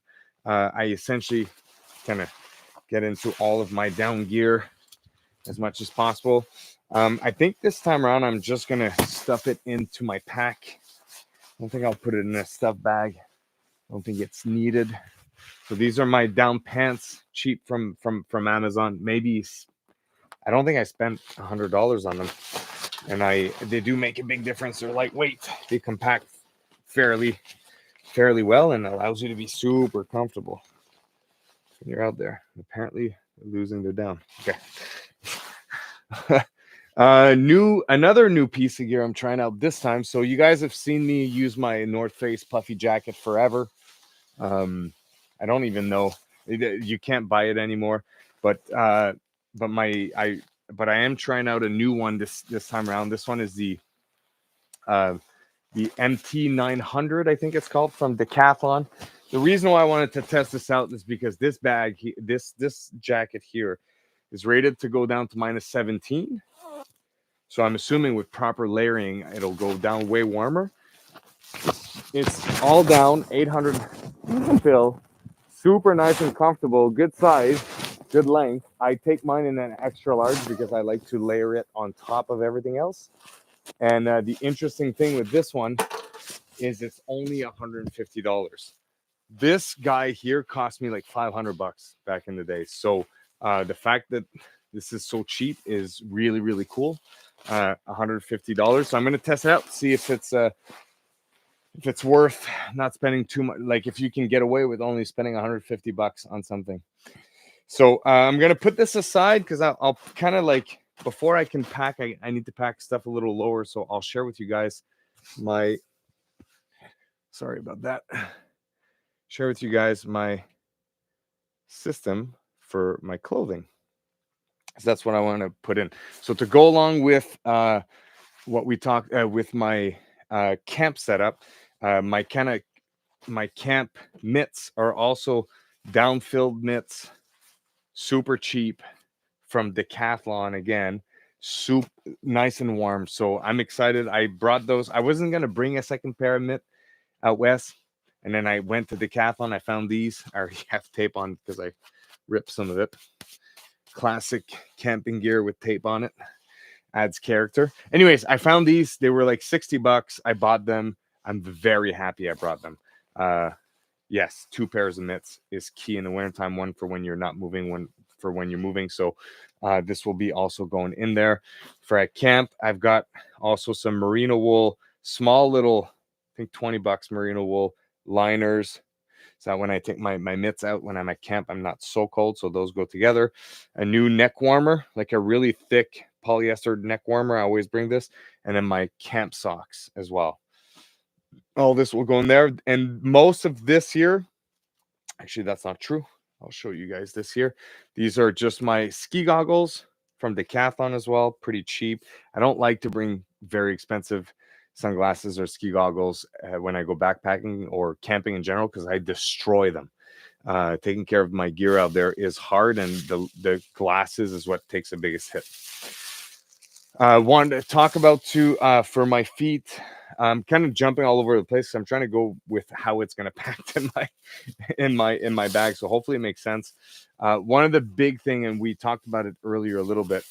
I essentially kind of get into all of my down gear as much as possible. I think this time around, I'm just gonna stuff it into my pack. I don't think I'll put it in a stuff bag. I don't think it's needed. So these are my down pants, cheap from Amazon. Maybe I don't think I spent $100 on them, and they do make a big difference. They're lightweight. They compact fairly well, and allows you to be super comfortable when you're out there. Apparently, they're losing their down. Okay. Another new piece of gear I'm trying out this time. So you guys have seen me use my North Face puffy jacket forever. I don't even know, you can't buy it anymore, but I am trying out a new one this time around. This one is the MT 900, I think it's called, from Decathlon. The reason why I wanted to test this out is because this bag, this jacket here, is rated to go down to -17. So I'm assuming with proper layering, it'll go down way warmer. It's all down, 800 fill, super nice and comfortable, good size, good length. I take mine in an extra large because I like to layer it on top of everything else. And the interesting thing with this one is it's only $150. This guy here cost me like $500 back in the day. So the fact that this is so cheap is really cool. $150. So I'm going to test it out, see if it's worth not spending too much. Like if you can get away with only spending $150 on something. So I'm going to put this aside because I'll kind of like, before I can pack, I need to pack stuff a little lower. So I'll share with you guys sorry about that. Share with you guys my system for my clothing. So that's what I want to put in. So to go along with what we talked with my camp setup, my camp mitts are also down-filled mitts, super cheap from Decathlon again, super nice and warm. So I'm excited. I brought those. I wasn't gonna bring a second pair of mitt out west, and then I went to Decathlon. I found these. I already have tape on because I ripped some of it. Classic camping gear with tape on it. Adds character. Anyways, I found these. They were like $60. I bought them. I'm very happy I brought them. Yes, 2 pairs of mitts is key in the wintertime. One for when you're not moving, one for when you're moving. So this will be also going in there. For at camp, I've got also some merino wool, small little, I think $20 merino wool liners. So when I take my mitts out when I'm at camp, I'm not so cold. So those go together. A new neck warmer, like a really thick polyester neck warmer. I always bring this. And then my camp socks as well. All this will go in there. And most of this here, actually, that's not true. I'll show you guys this here. These are just my ski goggles. from Decathlon as well, pretty cheap. I don't like to bring very expensive sunglasses or ski goggles when I go backpacking or camping in general because I destroy them. Taking care of my gear out there is hard, and the glasses is what takes the biggest hit. Wanted to talk about too for my feet. I'm kind of jumping all over the place. I'm trying to go with how it's going to pack in my in my bag. So hopefully it makes sense. One of the big thing, and we talked about it earlier a little bit,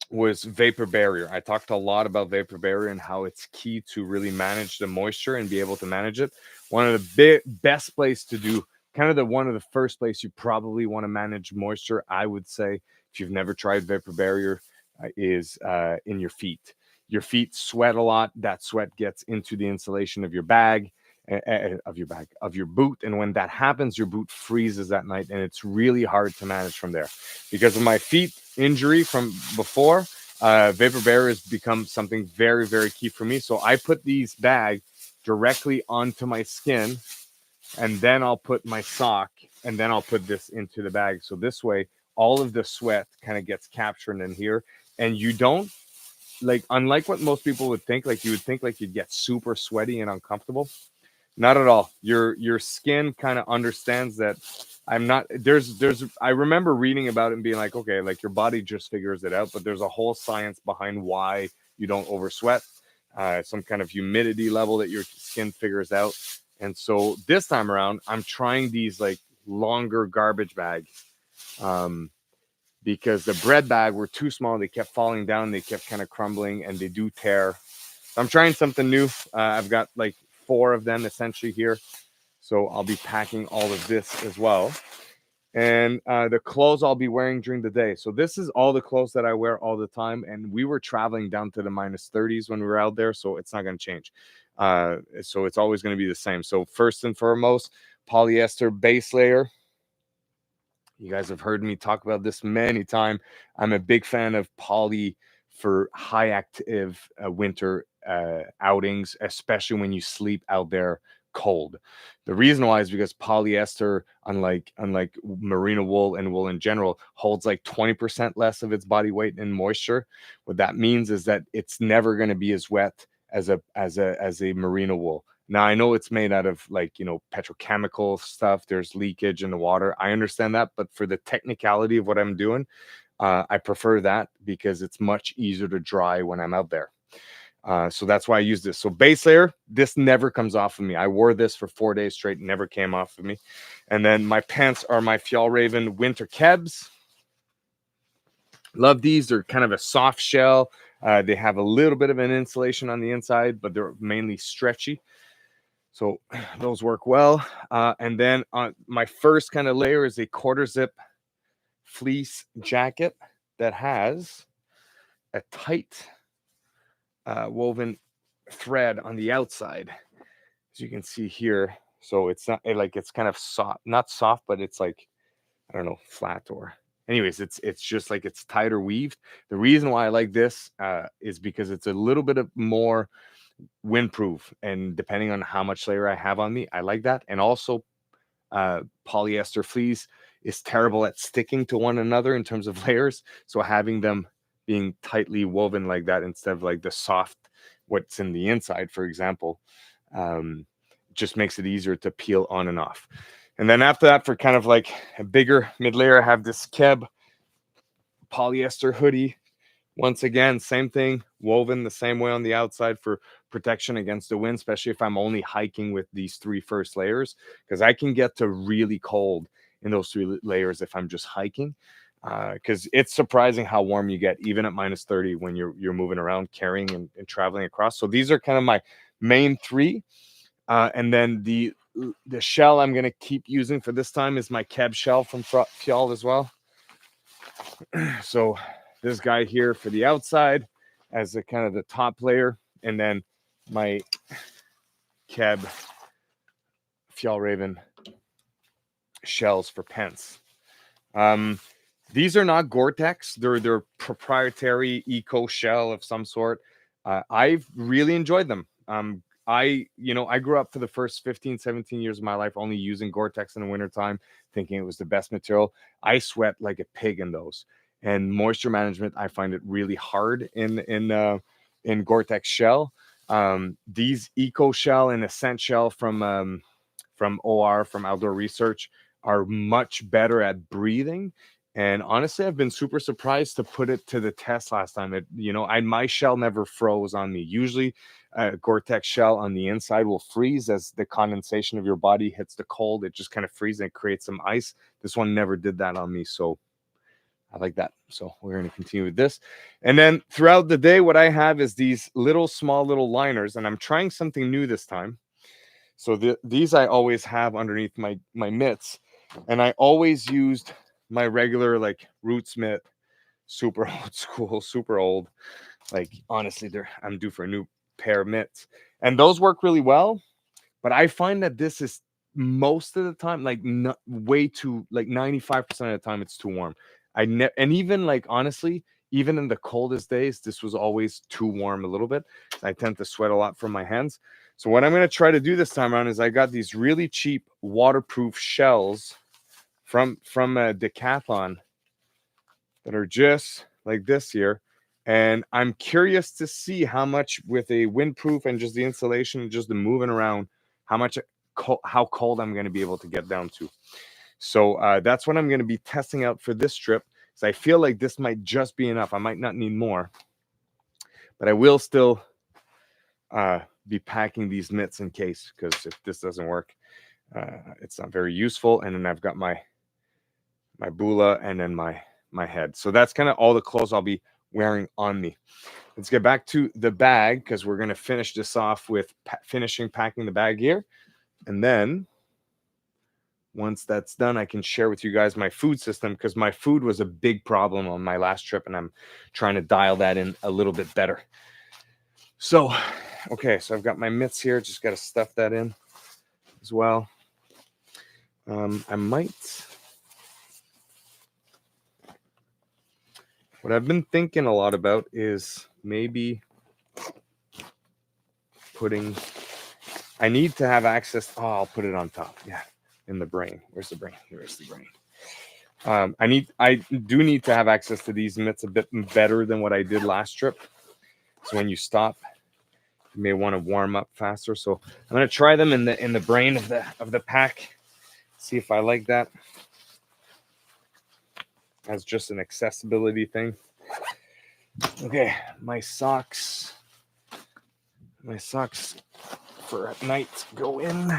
was vapor barrier. I talked a lot about vapor barrier and how it's key to really manage the moisture and be able to manage it. One of the best place to do, kind of one of the first place you probably want to manage moisture, I would say, if you've never tried vapor barrier, is in your feet. Your feet sweat a lot. That sweat gets into the insulation of your bag, of your boot, and when that happens, your boot freezes that night, and it's really hard to manage from there. Because of my feet injury from before, vapor barrier has become something very, very key for me. So I put these bags directly onto my skin, and then I'll put my sock, and then I'll put this into the bag. So this way, all of the sweat kind of gets captured in here, and you don't, like, unlike what most people would think, like you would think like you'd get super sweaty and uncomfortable. Not at all. Your skin kind of understands that I'm not, I remember reading about it and being like, okay, like your body just figures it out, but there's a whole science behind why you don't over sweat, some kind of humidity level that your skin figures out. And so this time around, I'm trying these like longer garbage bags, because the bread bag were too small. They kept falling down. They kept kind of crumbling, and they do tear. So I'm trying something new. I've got like 4 of them essentially here. So I'll be packing all of this as well. And the clothes I'll be wearing during the day. So this is all the clothes that I wear all the time. And we were traveling down to the minus 30s when we were out there. So it's not going to change. So it's always going to be the same. So first and foremost, polyester base layer. You guys have heard me talk about this many times. I'm a big fan of poly for high active winter outings, especially when you sleep out there cold. The reason why is because polyester, unlike merino wool and wool in general, holds like 20% less of its body weight in moisture. What that means is that it's never going to be as wet as a merino wool. Now, I know it's made out of like, petrochemical stuff. There's leakage in the water. I understand that. But for the technicality of what I'm doing, I prefer that because it's much easier to dry when I'm out there. So that's why I use this. So base layer, this never comes off of me. I wore this for 4 days straight, never came off of me. And then my pants are my Fjallraven winter Kebs. Love these. They're kind of a soft shell. They have a little bit of an insulation on the inside, but they're mainly stretchy. So those work well. And then my first kind of layer is a quarter zip fleece jacket that has a tight woven thread on the outside, as you can see here. So it's not like, it's kind of soft, not soft, but it's like, I don't know, flat, or anyways, it's just like it's tighter weaved. The reason why I like this is because it's a little bit of more windproof, and depending on how much layer I have on me, I like that. And also polyester fleece is terrible at sticking to one another in terms of layers, so having them being tightly woven like that instead of like the soft what's in the inside, for example, just makes it easier to peel on and off. And then after that, for kind of like a bigger mid layer, I have this Keb polyester hoodie. Once again, same thing, woven the same way on the outside for protection against the wind, especially if I'm only hiking with these 3 first layers, because I can get to really cold in those 3 layers if I'm just hiking, because it's surprising how warm you get even at minus 30 when you're moving around, carrying and traveling across. So these are kind of my main 3. And then the shell I'm going to keep using for this time is my Keb shell from Fjall as well. So this guy here for the outside as a kind of the top layer, and then my Keb Fjallraven shells for pants. These are not Gore-Tex. They're proprietary eco shell of some sort. I've really enjoyed them. I grew up for the first 15, 17 years of my life only using Gore-Tex in the wintertime, thinking it was the best material. I sweat like a pig in those. And moisture management, I find it really hard in Gore-Tex shell. These Eco Shell and Ascent Shell from OR, from Outdoor Research, are much better at breathing. And honestly, I've been super surprised to put it to the test last time. My shell never froze on me. Usually, a Gore-Tex shell on the inside will freeze as the condensation of your body hits the cold. It just kind of freezes and creates some ice. This one never did that on me, so I like that. So we're going to continue with this. And then throughout the day, what I have is these small little liners, and I'm trying something new this time. So these I always have underneath my mitts, and I always used my regular like Roots mitt, super old school, super old. Like honestly, I'm due for a new pair of mitts, and those work really well. But I find that this is most of the time like way too, like 95% of the time it's too warm. And even like honestly, even in the coldest days, this was always too warm a little bit. I tend to sweat a lot from my hands. So what I'm going to try to do this time around is I got these really cheap waterproof shells from Decathlon that are just like this here. And I'm curious to see how much, with a windproof and just the insulation and just the moving around, how cold I'm going to be able to get down to. So that's what I'm going to be testing out for this trip. So I feel like this might just be enough. I might not need more, but I will still be packing these mitts in case, because if this doesn't work, it's not very useful. And then I've got my bula and then my head. So that's kind of all the clothes I'll be wearing on me. Let's get back to the bag, because we're going to finish this off with finishing packing the bag here. And then once that's done, I can share with you guys my food system, because my food was a big problem on my last trip, and I'm trying to dial that in a little bit better. So, okay, so I've got my mitts here. Just got to stuff that in as well. What I've been thinking a lot about is maybe I need to have access. Oh, I'll put it on top. Yeah, in the brain. Where's the brain? Here's the brain. I do need to have access to these mitts a bit better than what I did last trip. So when you stop, you may want to warm up faster. So I'm going to try them in the brain of the pack. See if I like that as just an accessibility thing. Okay, my socks for at night go in,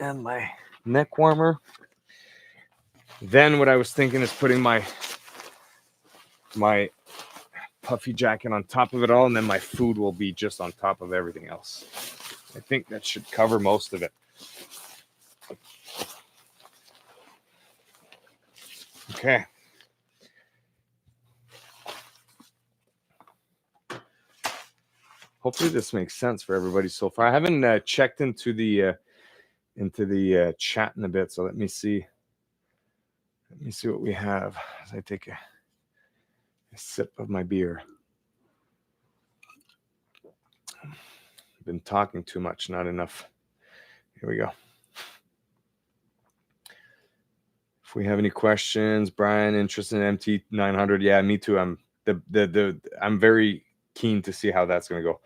and my neck warmer. Then what I was thinking is putting my puffy jacket on top of it all, and then my food will be just on top of everything else. I think that should cover most of it. Okay. Hopefully this makes sense for everybody so far. I haven't checked into the chat in a bit, so let me see what we have as I take a sip of my beer. I've been talking too much, not enough. Here we go. If we have any questions, Brian, interested in MT900? Yeah, me too. I'm very keen to see how that's going to go.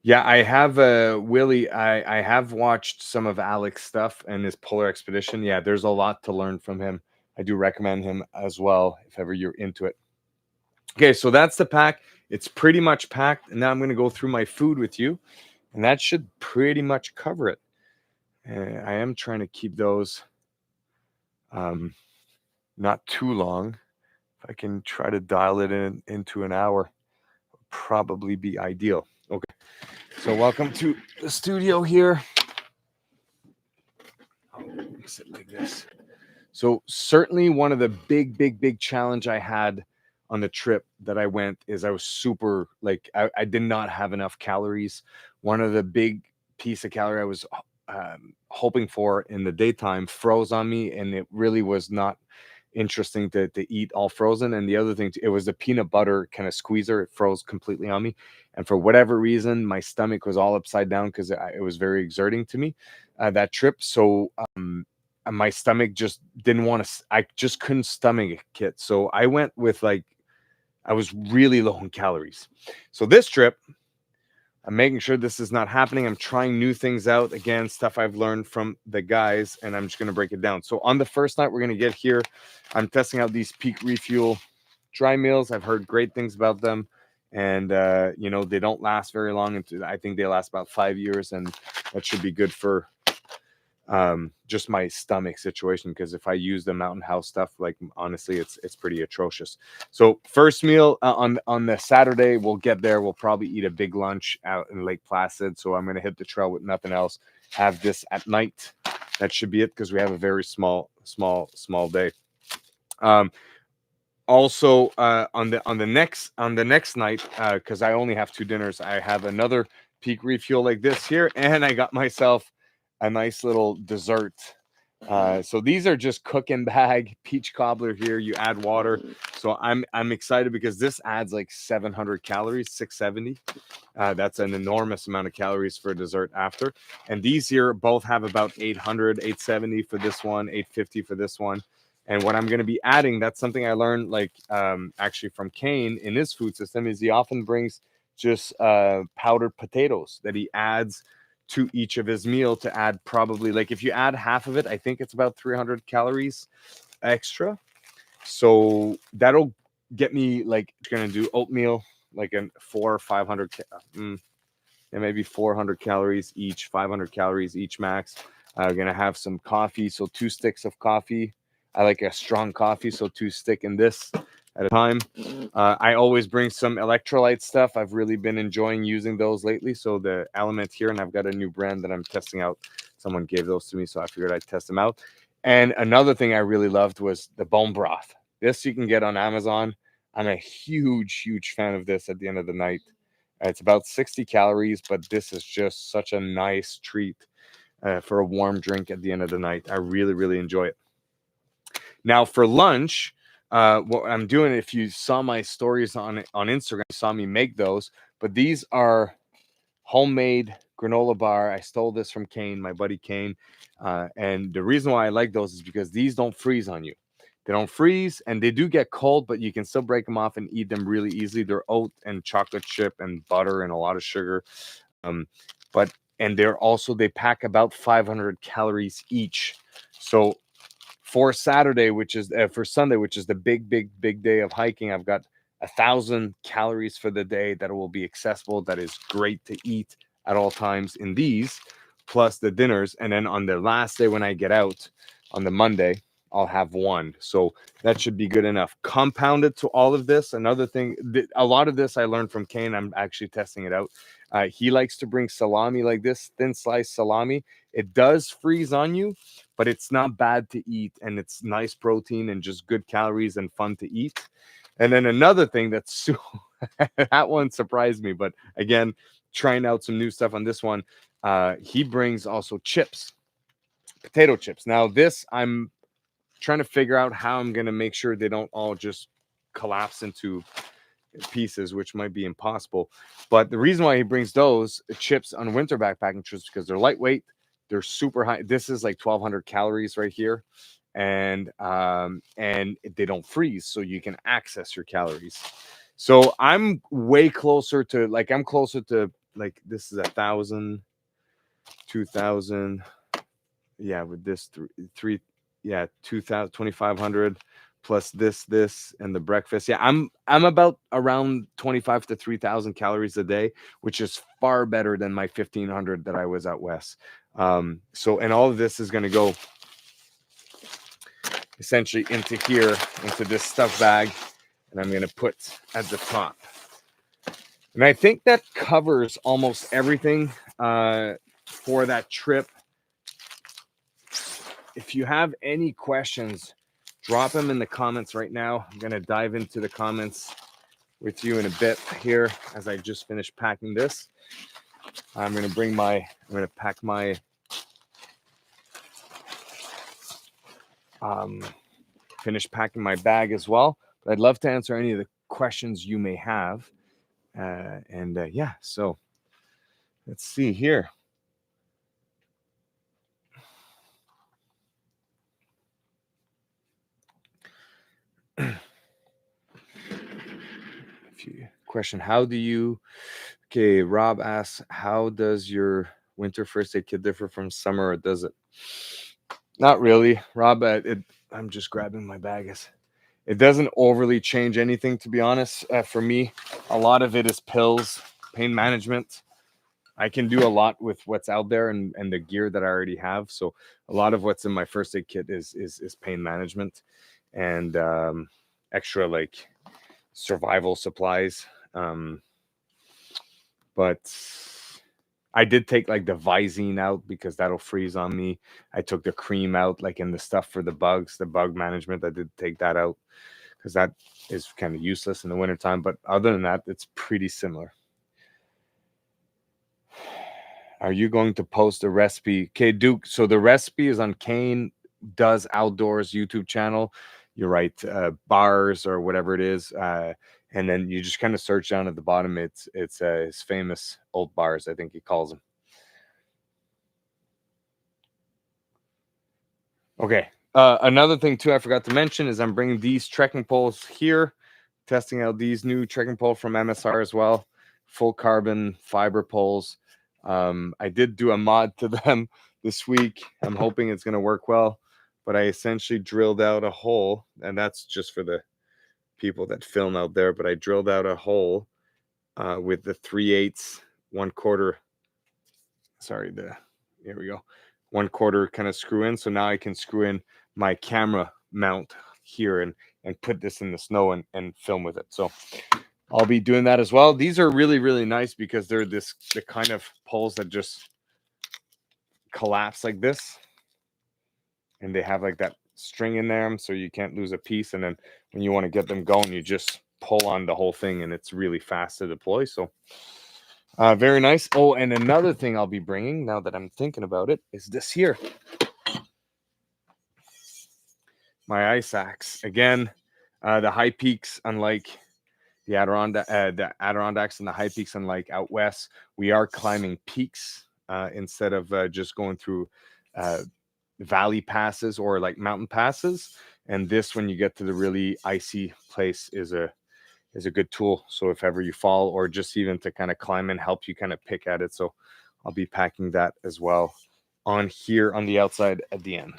Yeah, I have Willie. I have watched some of Alex's stuff and his polar expedition. Yeah, there's a lot to learn from him. I do recommend him as well if ever you're into it. Okay, so that's the pack. It's pretty much packed, and now I'm going to go through my food with you, and that should pretty much cover it. I am trying to keep those not too long. If I can try to dial it into an hour, probably be ideal. Okay, so welcome to the studio here. Sit like this. So certainly one of the big challenge I had on the trip that I was super, like, I did not have enough calories. One of the big piece of calorie I was hoping for in the daytime froze on me, and it really was not interesting to eat all frozen. And the other thing, it was a peanut butter kind of squeezer. It froze completely on me, and for whatever reason, my stomach was all upside down because it was very exerting to me that trip. So my stomach just didn't want to. I just couldn't stomach it. So I went with like I was really low in calories. So this trip, I'm making sure this is not happening. I'm trying new things out. Again, stuff I've learned from the guys, and I'm just going to break it down. So on the first night, we're going to get here. I'm testing out these Peak Refuel dry meals. I've heard great things about them. And, you know, they don't last very long. I think they last about 5 years, and that should be good for just my stomach situation, because if I use the Mountain House stuff, like honestly it's pretty atrocious. So first meal on the Saturday, we'll get there, we'll probably eat a big lunch out in Lake Placid. So I'm going to hit the trail with nothing else, have this at night. That should be it, because we have a very small day. Also on the next night, because I only have 2 dinners, I have another Peak Refuel like this here, and I got myself a nice little dessert. So these are just cook and bag peach cobbler here. You add water. So I'm excited because this adds like 700 calories, 670. That's an enormous amount of calories for a dessert after. And these here both have about 800, 870 for this one, 850 for this one. And what I'm going to be adding, that's something I learned like actually from Kane in his food system, is he often brings just powdered potatoes that he adds to each of his meal, to add probably, like if you add half of it, I think it's about 300 calories extra. So that'll get me, like, going to do oatmeal, like a 400 or 500, and maybe 400 calories each, 500 calories each max. I'm going to have some coffee. So 2 sticks of coffee. I like a strong coffee, so 2 stick in this at a time. I always bring some electrolyte stuff. I've really been enjoying using those lately. So the Element here, and I've got a new brand that I'm testing out. Someone gave those to me, so I figured I'd test them out. And another thing I really loved was the bone broth. This you can get on Amazon. I'm a huge fan of this at the end of the night. It's about 60 calories, but this is just such a nice treat for a warm drink at the end of the night. I really enjoy it. Now for lunch, what I'm doing, if you saw my stories on Instagram, you saw me make those, but these are homemade granola bar. I stole this from Kane, my buddy Kane. And the reason why I like those is because these don't freeze on you. They don't freeze, and they do get cold, but you can still break them off and eat them really easily. They're oat and chocolate chip and butter and a lot of sugar. And they pack about 500 calories each. So for Saturday, which is for Sunday, which is the big day of hiking, I've got 1,000 calories for the day that will be accessible. That is great to eat at all times in these, plus the dinners. And then on the last day when I get out on the Monday, I'll have 1. So that should be good enough. Compounded to all of this, another thing, a lot of this I learned from Kane. I'm actually testing it out. He likes to bring salami like this, thin sliced salami. It does freeze on you, but it's not bad to eat, and it's nice protein and just good calories and fun to eat. And then another thing that's that one surprised me, but again, trying out some new stuff on this one. He brings also chips, potato chips. Now this, I'm trying to figure out how I'm going to make sure they don't all just collapse into pieces, which might be impossible. But the reason why he brings those chips on winter backpacking trips, because they're lightweight, they're super high. This is like 1,200 calories right here, and they don't freeze, so you can access your calories. So I'm way closer to, like, I'm closer to, like, this is 1,000, 2,000, yeah, with this three, yeah, 2,000, 2,500 plus this and the breakfast. Yeah, I'm about around 25 to 3,000 calories a day, which is far better than my 1,500 that I was out west. So, and all of this is going to go essentially into here, into this stuff bag, and I'm going to put at the top. And I think that covers almost everything for that trip. If you have any questions, drop them in the comments right now. I'm going to dive into the comments with you in a bit here as I just finished packing this. I'm gonna pack my finish packing my bag as well. But I'd love to answer any of the questions you may have. Yeah, so let's see here. Question: How do you? Okay, Rob asks, how does your winter first aid kit differ from summer, or does it? Not really, Rob. I'm just grabbing my bag. It doesn't overly change anything, to be honest. For me, a lot of it is pills, pain management. I can do a lot with what's out there and the gear that I already have. So a lot of what's in my first aid kit is pain management and extra like survival supplies. But I did take like the Visine out because that'll freeze on me. I took the cream out, like in the stuff for the bugs, the bug management. I did take that out because that is kind of useless in the wintertime. But other than that, it's pretty similar. Are you going to post a recipe? Okay, Duke. So the recipe is on Kane Does Outdoors YouTube channel. You're right, bars or whatever it is. And then you just kind of search down at the bottom. It's his famous old bars, I think he calls them. Okay. Another thing too I forgot to mention is I'm bringing these trekking poles here, testing out these new trekking pole from MSR as well, full carbon fiber poles. I did do a mod to them this week. I'm hoping it's going to work well, but I essentially drilled out a hole, and that's just for the people that film out there. But I drilled out a hole with the 3/8, 1/4. Sorry, here we go. 1/4 kind of screw in. So now I can screw in my camera mount here and put this in the snow and film with it. So I'll be doing that as well. These are really, really nice because they're the kind of poles that just collapse like this. And they have like that string in them so you can't lose a piece. And then when you want to get them going, you just pull on the whole thing and it's really fast to deploy. So very nice. Oh, and another thing I'll be bringing now that I'm thinking about it is this here. My ice axe. Again, the high peaks, unlike the Adirondacks and the high peaks, unlike out west, we are climbing peaks instead of just going through valley passes or like mountain passes. And this, when you get to the really icy place, is a good tool. So if ever you fall, or just even to kind of climb and help you kind of pick at it. So I'll be packing that as well on here on the outside at the end.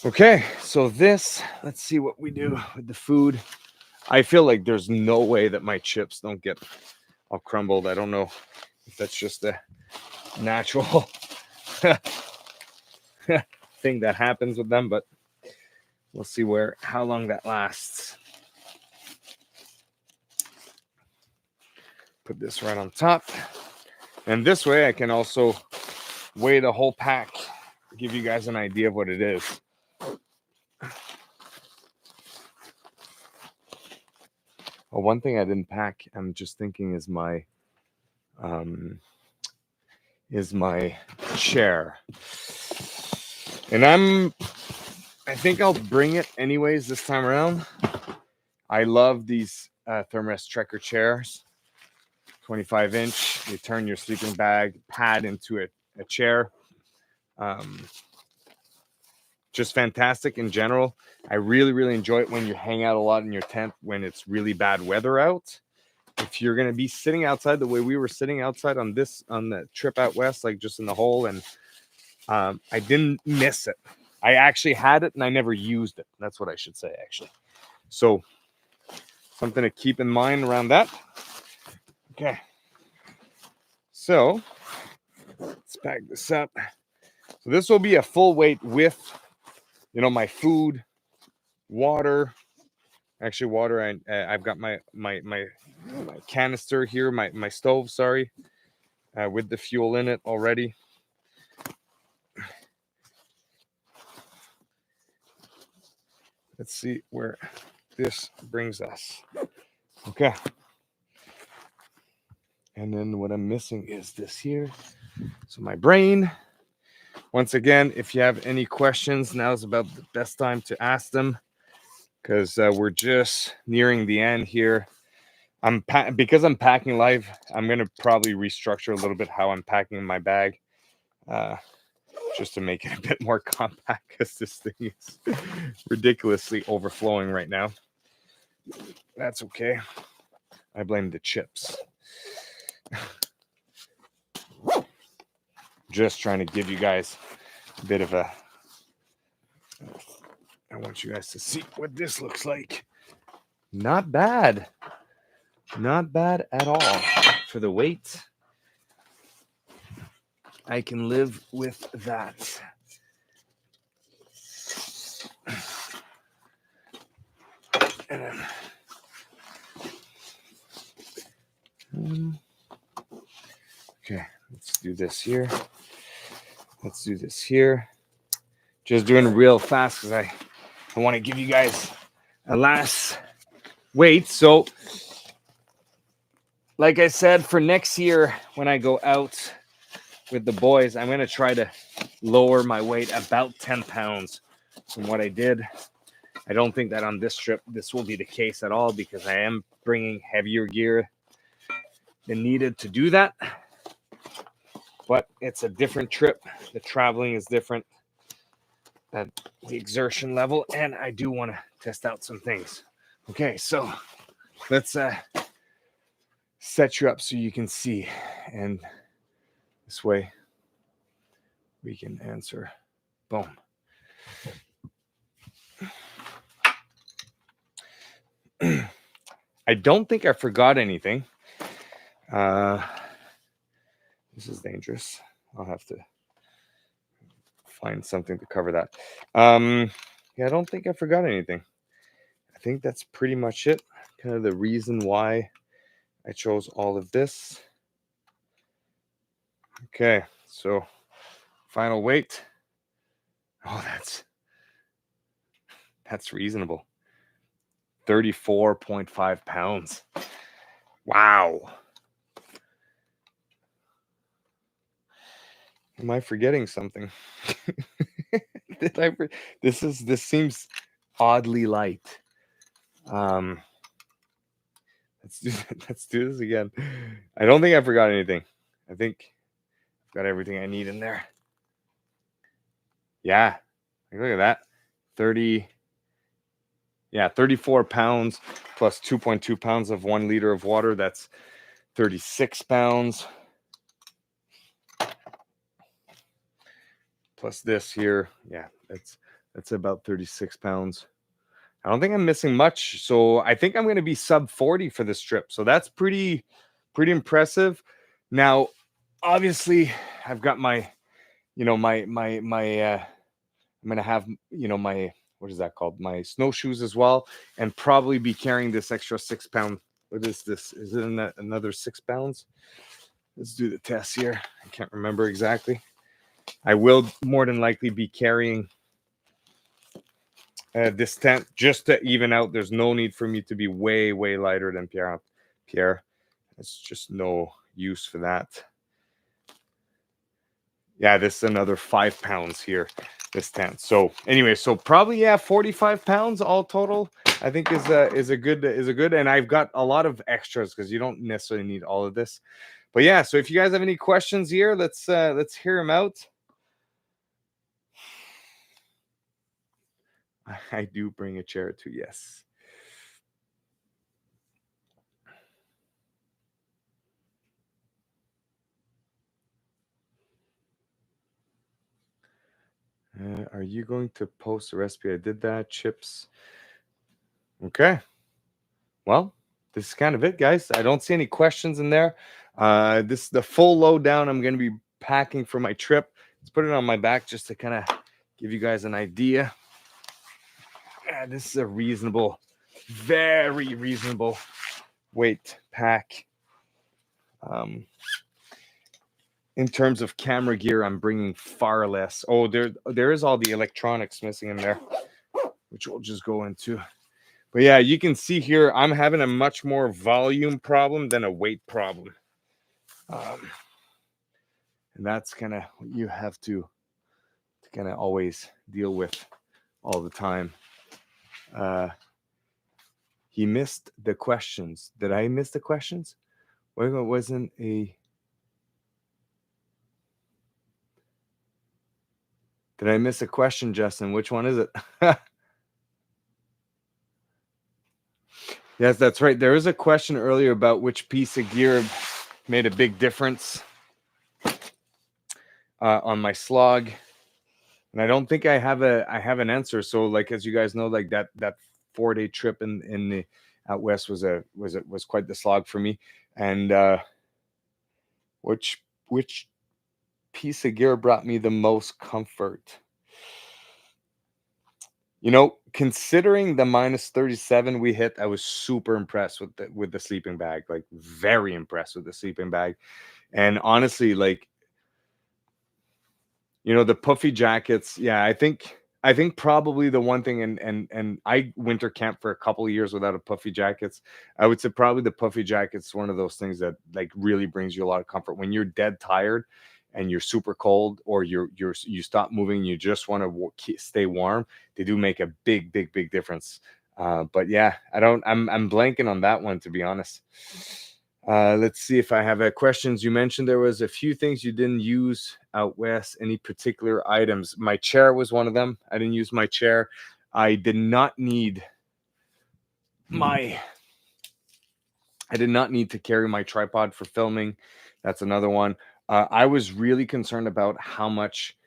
Okay, so this, let's see what we do with the food. I feel like there's no way that my chips don't get all crumbled. I don't know if that's just a natural thing that happens with them, but we'll see how long that lasts. Put this right on top. And this way I can also weigh the whole pack, give you guys an idea of what it is. Oh, one thing I didn't pack, I'm just thinking, is my chair. And I think I'll bring it anyways this time around. I love these Thermarest Trekker chairs. 25-inch. You turn your sleeping bag pad into a chair. Just fantastic in general. I really, really enjoy it when you hang out a lot in your tent when it's really bad weather out. If you're going to be sitting outside the way we were sitting outside on the trip out west, like just in the hole, and I didn't miss it. I actually had it and I never used it. That's what I should say, actually. So something to keep in mind around that. Okay. So let's pack this up. So this will be a full weight with, my food, water. Actually, water. I've got my canister here, my stove. Sorry, with the fuel in it already. Let's see where this brings us. Okay. And then what I'm missing is this here. So my brain. Once again, if you have any questions, now is about the best time to ask them, because we're just nearing the end here. Because I'm packing live, I'm gonna probably restructure a little bit how I'm packing my bag, just to make it a bit more compact, because this thing is ridiculously overflowing right now. That's okay. I blame the chips. Just trying to give you guys a bit of a. I want you guys to see what this looks like. Not bad. Not bad at all for the weight. I can live with that. And then, okay, let's do this here. Let's do this here. Just doing real fast because I want to give you guys a last weight. So, like I said, for next year, when I go out with the boys, I'm going to try to lower my weight about 10 pounds from what I did. I don't think that on this trip, this will be the case at all, because I am bringing heavier gear than needed to do that. But it's a different trip. The traveling is different at the exertion level, and I do want to test out some things. Okay, so let's set you up so you can see, and this way we can answer. Boom. I don't think I forgot anything. This is dangerous. I'll have to find something to cover that. Yeah, I don't think I forgot anything. I think that's pretty much it. Kind of the reason why I chose all of this. Okay, so final weight. Oh, that's reasonable. 34.5 pounds. Wow. Am I forgetting something? This seems oddly light. Let's do this again. I don't think I forgot anything. I think I've got everything I need in there. Yeah, look at that. 34 pounds plus 2.2 pounds of 1 liter of water. That's 36 pounds. Plus this here. Yeah, that's about 36 pounds. I don't think I'm missing much. So I think I'm going to be sub 40 for this trip. So that's pretty impressive. Now, obviously, I've got my, I'm going to have, my, what is that called? My snowshoes as well, and probably be carrying this extra 6 pound. What is this? Is it another 6 pounds? Let's do the test here. I can't remember exactly. I will more than likely be carrying this tent just to even out. There's no need for me to be way lighter than Pierre. It's just no use for that. Yeah, this is another 5 pounds here, this tent. So anyway, so probably 45 pounds all total. I think is a good, and I've got a lot of extras because you don't necessarily need all of this. But yeah, so if you guys have any questions here, let's hear them out. I do bring a chair too, yes. Are you going to post the recipe? I did that. Chips. Okay. Well, this is kind of it, guys. I don't see any questions in there. This is the full lowdown I'm going to be packing for my trip. Let's put it on my back just to kind of give you guys an idea. This is a reasonable, very reasonable weight pack. In terms of camera gear, I'm bringing far less. Oh, there is all the electronics missing in there, which we'll just go into. But yeah, you can see here, I'm having a much more volume problem than a weight problem. Um, and that's kind of what you have to kind of always deal with all the time. Uh, he missed the questions. Did I miss the questions? Well, it wasn't a. Did I miss a question, Justin? Which one is it? Yes, that's right. There was a question earlier about which piece of gear made a big difference on my slog, and I don't think I have an answer. So, like as you guys know, like that 4-day trip in the out west was quite the slog for me. And which piece of gear brought me the most comfort? You know, considering the minus 37 we hit, I was super impressed with the sleeping bag, like very impressed with the sleeping bag. And honestly, like, you know, the puffy jackets, yeah, I think probably the one thing, and I winter camp for a couple of years without a puffy jackets. I would say probably the puffy jacket's one of those things that like really brings you a lot of comfort when you're dead tired and you're super cold, or you stop moving, you just want to stay warm. They do make a big difference. But yeah, I'm blanking on that one, to be honest. Let's see if I have questions. You mentioned there was a few things you didn't use out west. Any particular items? My chair was one of them. I didn't use my chair. I did not need my. I did not need to carry my tripod for filming. That's another one. I was really concerned about how much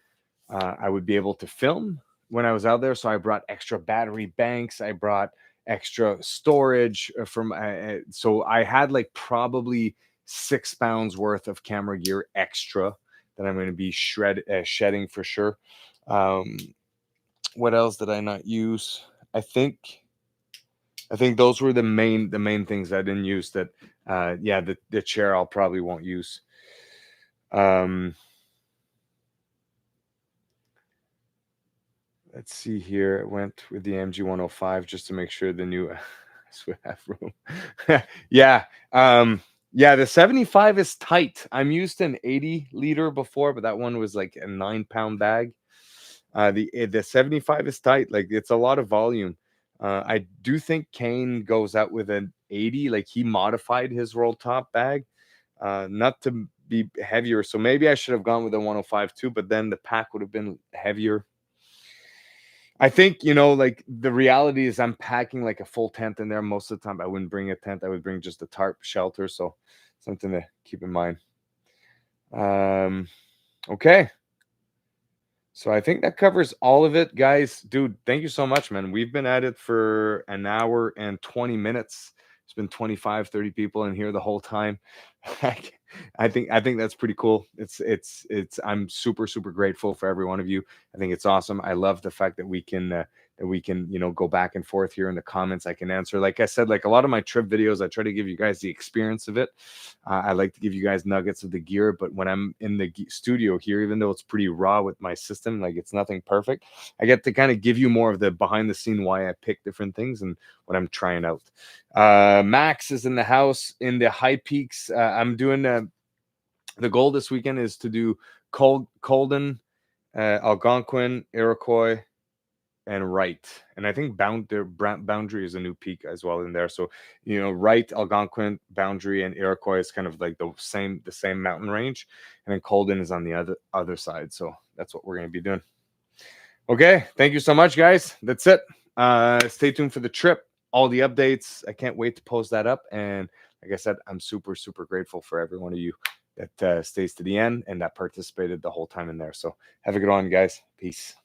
I would be able to film when I was out there. So I brought extra battery banks. I brought extra storage so I had like probably 6 pounds worth of camera gear extra that I'm going to be shedding for sure. Um, what else did I not use? I think those were the main things I didn't use. That yeah, the chair I'll probably won't use. Let's see here. I went with the MG 105 just to make sure the new would have room. Yeah. Yeah, the 75 is tight. I'm used to an 80 liter before, but that one was like a 9-pound bag. The 75 is tight. Like it's a lot of volume. I do think Kane goes out with an 80. Like he modified his roll top bag, not to be heavier. So maybe I should have gone with a 105 too, but then the pack would have been heavier. I think, you know, like the reality is I'm packing like a full tent in there. Most of the time I wouldn't bring a tent. I would bring just a tarp shelter. So something to keep in mind. Okay. So I think that covers all of it, guys. Dude, thank you so much, man. We've been at it for an hour and 20 minutes. It's been 25, 30 people in here the whole time. I think that's pretty cool. I'm super grateful for every one of you. I think it's awesome. I love the fact that we can you know, go back and forth here in the comments. I can answer, like I said, like a lot of my trip videos, I try to give you guys the experience of it. I like to give you guys nuggets of the gear, but when I'm in the studio here, even though it's pretty raw with my system, like it's nothing perfect, I get to kind of give you more of the behind the scene why I pick different things and what I'm trying out. Max is in the house in the high peaks. I'm doing the goal this weekend is to do Colden, Algonquin, Iroquois, and Wright. And I think Boundary is a new peak as well in there. So, you know, Wright, Algonquin, Boundary, and Iroquois is kind of like the same mountain range. And then Colden is on the other side. So that's what we're going to be doing. Okay. Thank you so much, guys. That's it. Stay tuned for the trip. All the updates. I can't wait to post that up. And like I said, I'm super grateful for every one of you that stays to the end and that participated the whole time in there. So have a good one, guys. Peace.